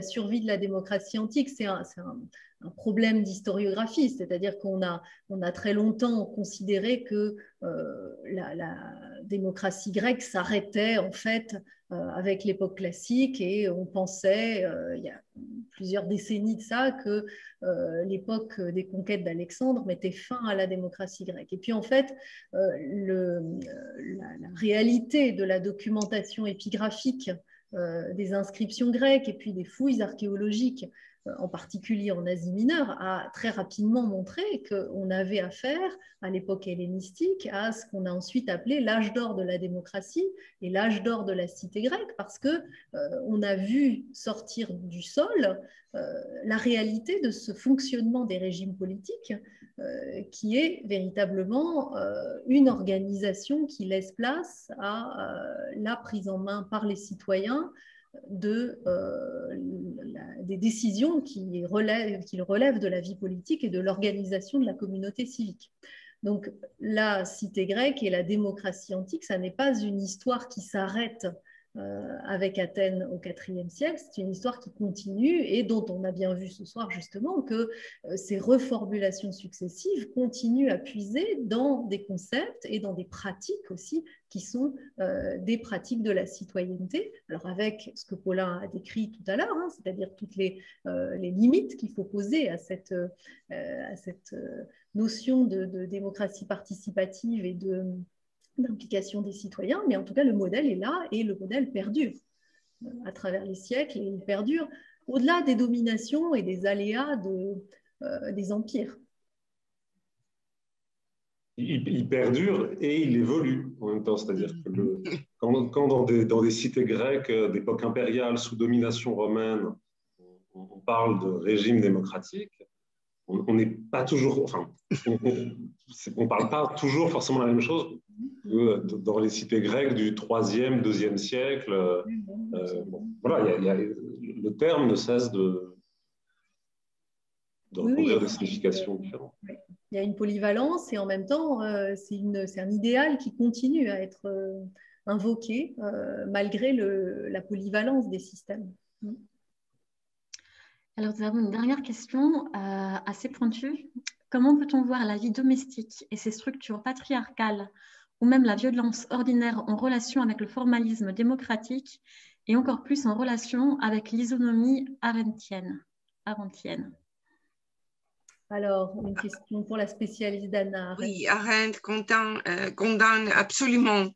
survie de la démocratie antique, c'est un problème d'historiographie, c'est-à-dire qu'on a très longtemps considéré que la démocratie grecque s'arrêtait en fait avec l'époque classique, et on pensait, il y a plusieurs décennies de ça, que l'époque des conquêtes d'Alexandre mettait fin à la démocratie grecque. Et puis en fait, la réalité de la documentation épigraphique des inscriptions grecques et puis des fouilles archéologiques, en particulier en Asie mineure, a très rapidement montré qu'on avait affaire, à l'époque hellénistique, à ce qu'on a ensuite appelé l'âge d'or de la démocratie et l'âge d'or de la cité grecque, parce qu'on a vu sortir du sol la réalité de ce fonctionnement des régimes politiques qui est véritablement une organisation qui laisse place à la prise en main par les citoyens des décisions qui relèvent de la vie politique et de l'organisation de la communauté civique. Donc, la cité grecque et la démocratie antique, ça n'est pas une histoire qui s'arrête avec Athènes au IVe siècle, c'est une histoire qui continue et dont on a bien vu ce soir justement que ces reformulations successives continuent à puiser dans des concepts et dans des pratiques aussi qui sont des pratiques de la citoyenneté. Alors avec ce que Paulin a décrit tout à l'heure, hein, c'est-à-dire toutes les limites qu'il faut poser à cette notion de démocratie participative et d'implication des citoyens, mais en tout cas, le modèle est là et le modèle perdure à travers les siècles et il perdure au-delà des dominations et des aléas des empires. Il perdure et il évolue en même temps, c'est-à-dire que quand dans des cités grecques d'époque impériale sous domination romaine, on parle de régime démocratique, on n'est pas toujours, enfin, on parle pas toujours forcément la même chose que dans les cités grecques du 3e, 2e siècle. Bon, voilà, le terme ne cesse de recouvrir des significations différentes. Il y a une polyvalence et en même temps, c'est un idéal qui continue à être invoqué malgré la polyvalence des systèmes. Alors, nous avons une dernière question assez pointue. Comment peut-on voir la vie domestique et ses structures patriarcales ou même la violence ordinaire en relation avec le formalisme démocratique et encore plus en relation avec l'isonomie arendtienne? Alors, une question pour la spécialiste d'Anna Arendt. Oui, Arendt condamne absolument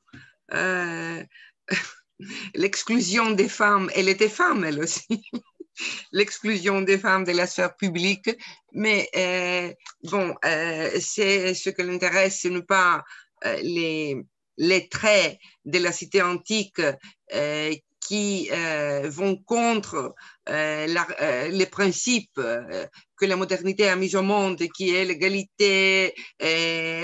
l'exclusion des femmes. Elle était femme, elle aussi. L'exclusion des femmes de la sphère publique. Mais bon, c'est ce qui l'intéresse, ce n'est pas les traits de la cité antique qui vont contre les principes que la modernité a mis au monde, qui est l'égalité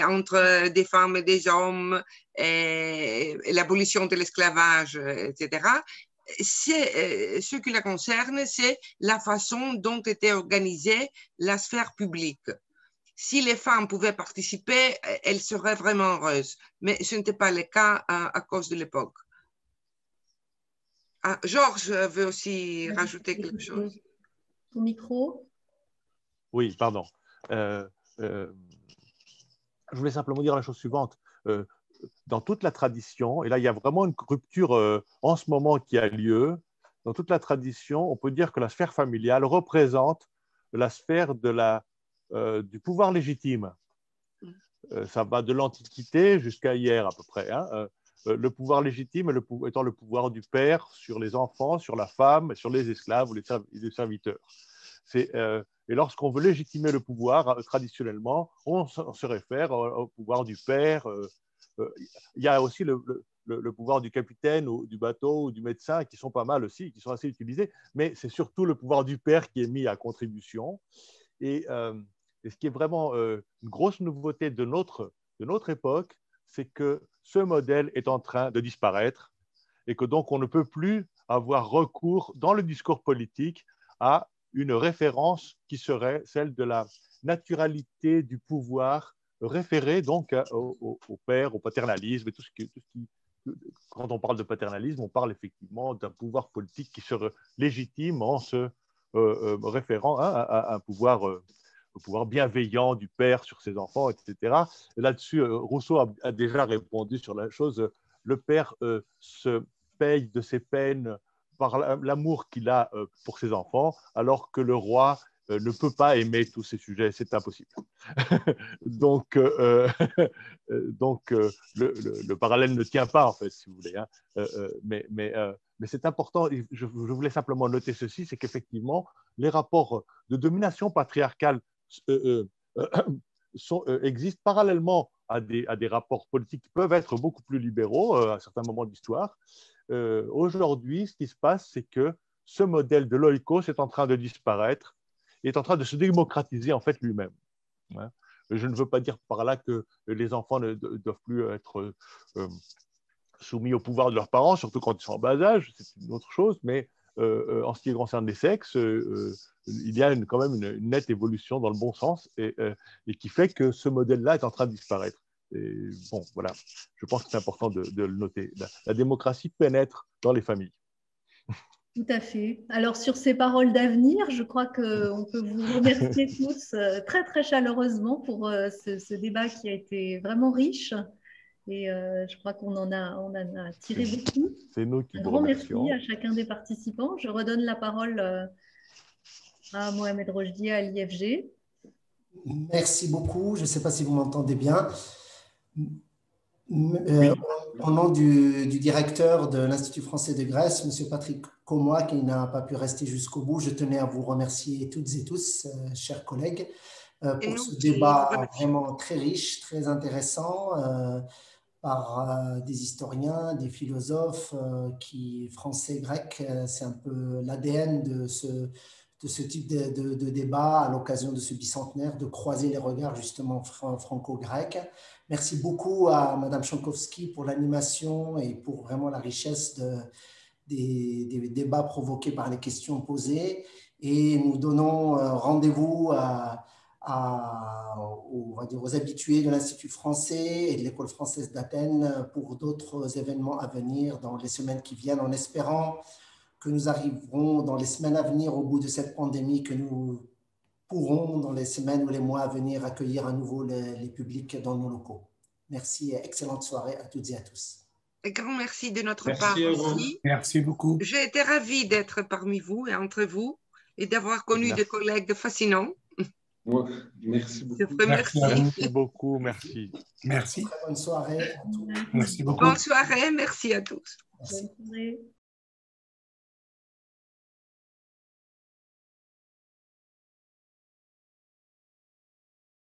entre des femmes et des hommes, et l'abolition de l'esclavage, etc. Ce qui la concerne, c'est la façon dont était organisée la sphère publique. Si les femmes pouvaient participer, elles seraient vraiment heureuses. Mais ce n'était pas le cas à cause de l'époque. Ah, Georges veut aussi rajouter quelque chose. Ton micro. Oui, pardon. Je voulais simplement dire la chose suivante. Dans toute la tradition, et là il y a vraiment une rupture en ce moment qui a lieu, dans toute la tradition, on peut dire que la sphère familiale représente la sphère du pouvoir légitime. Ça va de l'Antiquité jusqu'à hier à peu près. Hein. Le pouvoir légitime étant le pouvoir du père sur les enfants, sur la femme, sur les esclaves ou les serviteurs. Et lorsqu'on veut légitimer le pouvoir, traditionnellement, on se réfère au pouvoir du père. Il y a aussi le pouvoir du capitaine ou du bateau ou du médecin qui sont pas mal aussi, qui sont assez utilisés, mais c'est surtout le pouvoir du père qui est mis à contribution. Et ce qui est vraiment une grosse nouveauté de notre époque, c'est que ce modèle est en train de disparaître et que donc on ne peut plus avoir recours dans le discours politique à une référence qui serait celle de la naturalité du pouvoir référé donc au père, au paternalisme et tout ce qui quand on parle de paternalisme, on parle effectivement d'un pouvoir politique qui serait légitime en se référant à un pouvoir au pouvoir bienveillant du père sur ses enfants, etc. Et là-dessus, Rousseau a déjà répondu sur la chose. Le père se paye de ses peines par l'amour qu'il a pour ses enfants, alors que le roi ne peut pas aimer tous ces sujets, c'est impossible. donc, le parallèle ne tient pas, en fait, si vous voulez. Hein. Mais c'est important, je voulais simplement noter ceci, c'est qu'effectivement, les rapports de domination patriarcale existent parallèlement à des rapports politiques qui peuvent être beaucoup plus libéraux à certains moments de l'histoire. Aujourd'hui, ce qui se passe, c'est que ce modèle de l'oikos est en train de disparaître, est en train de se démocratiser en fait lui-même. Hein. Je ne veux pas dire par là que les enfants ne doivent plus être soumis au pouvoir de leurs parents, surtout quand ils sont en bas âge, c'est une autre chose, mais en ce qui concerne les sexes, il y a quand même une nette évolution dans le bon sens et qui fait que ce modèle-là est en train de disparaître. Et bon, voilà, je pense que c'est important de le noter. La démocratie pénètre dans les familles. Tout à fait. Alors, sur ces paroles d'avenir, je crois qu'on peut vous remercier tous très, très chaleureusement pour ce débat qui a été vraiment riche. Et je crois qu'on en a tiré beaucoup. C'est nous qui Un vous grand remercions. merci à chacun des participants. Je redonne la parole à Mohamed Rojdi, à l'IFG. Merci beaucoup. Je ne sais pas si vous m'entendez bien. Au nom du directeur de l'Institut français de Grèce, M. Patrick Comois, qui n'a pas pu rester jusqu'au bout, je tenais à vous remercier toutes et tous, chers collègues, pour ce débat vraiment très riche, très intéressant, par des historiens, des philosophes français, grecs. C'est un peu l'ADN de ce type de débat à l'occasion de ce bicentenaire, de croiser les regards justement franco-grecs. Merci beaucoup à Madame Chankowski pour l'animation et pour vraiment la richesse des débats provoqués par les questions posées. Et nous donnons rendez-vous aux habitués de l'Institut français et de l'École française d'Athènes pour d'autres événements à venir dans les semaines qui viennent, en espérant que nous arriverons dans les semaines à venir, au bout de cette pandémie, que nous pourrons, dans les semaines ou les mois à venir, accueillir à nouveau les publics dans nos locaux. Merci et excellente soirée à toutes et à tous. Un grand merci de notre part aussi. Merci beaucoup. J'ai été ravie d'être parmi vous et entre vous et d'avoir connu des collègues fascinants. Ouais, merci beaucoup. Merci beaucoup, merci. Merci. Très bonne soirée à tous. Merci beaucoup. Bonne soirée, merci à tous. Bonne soirée.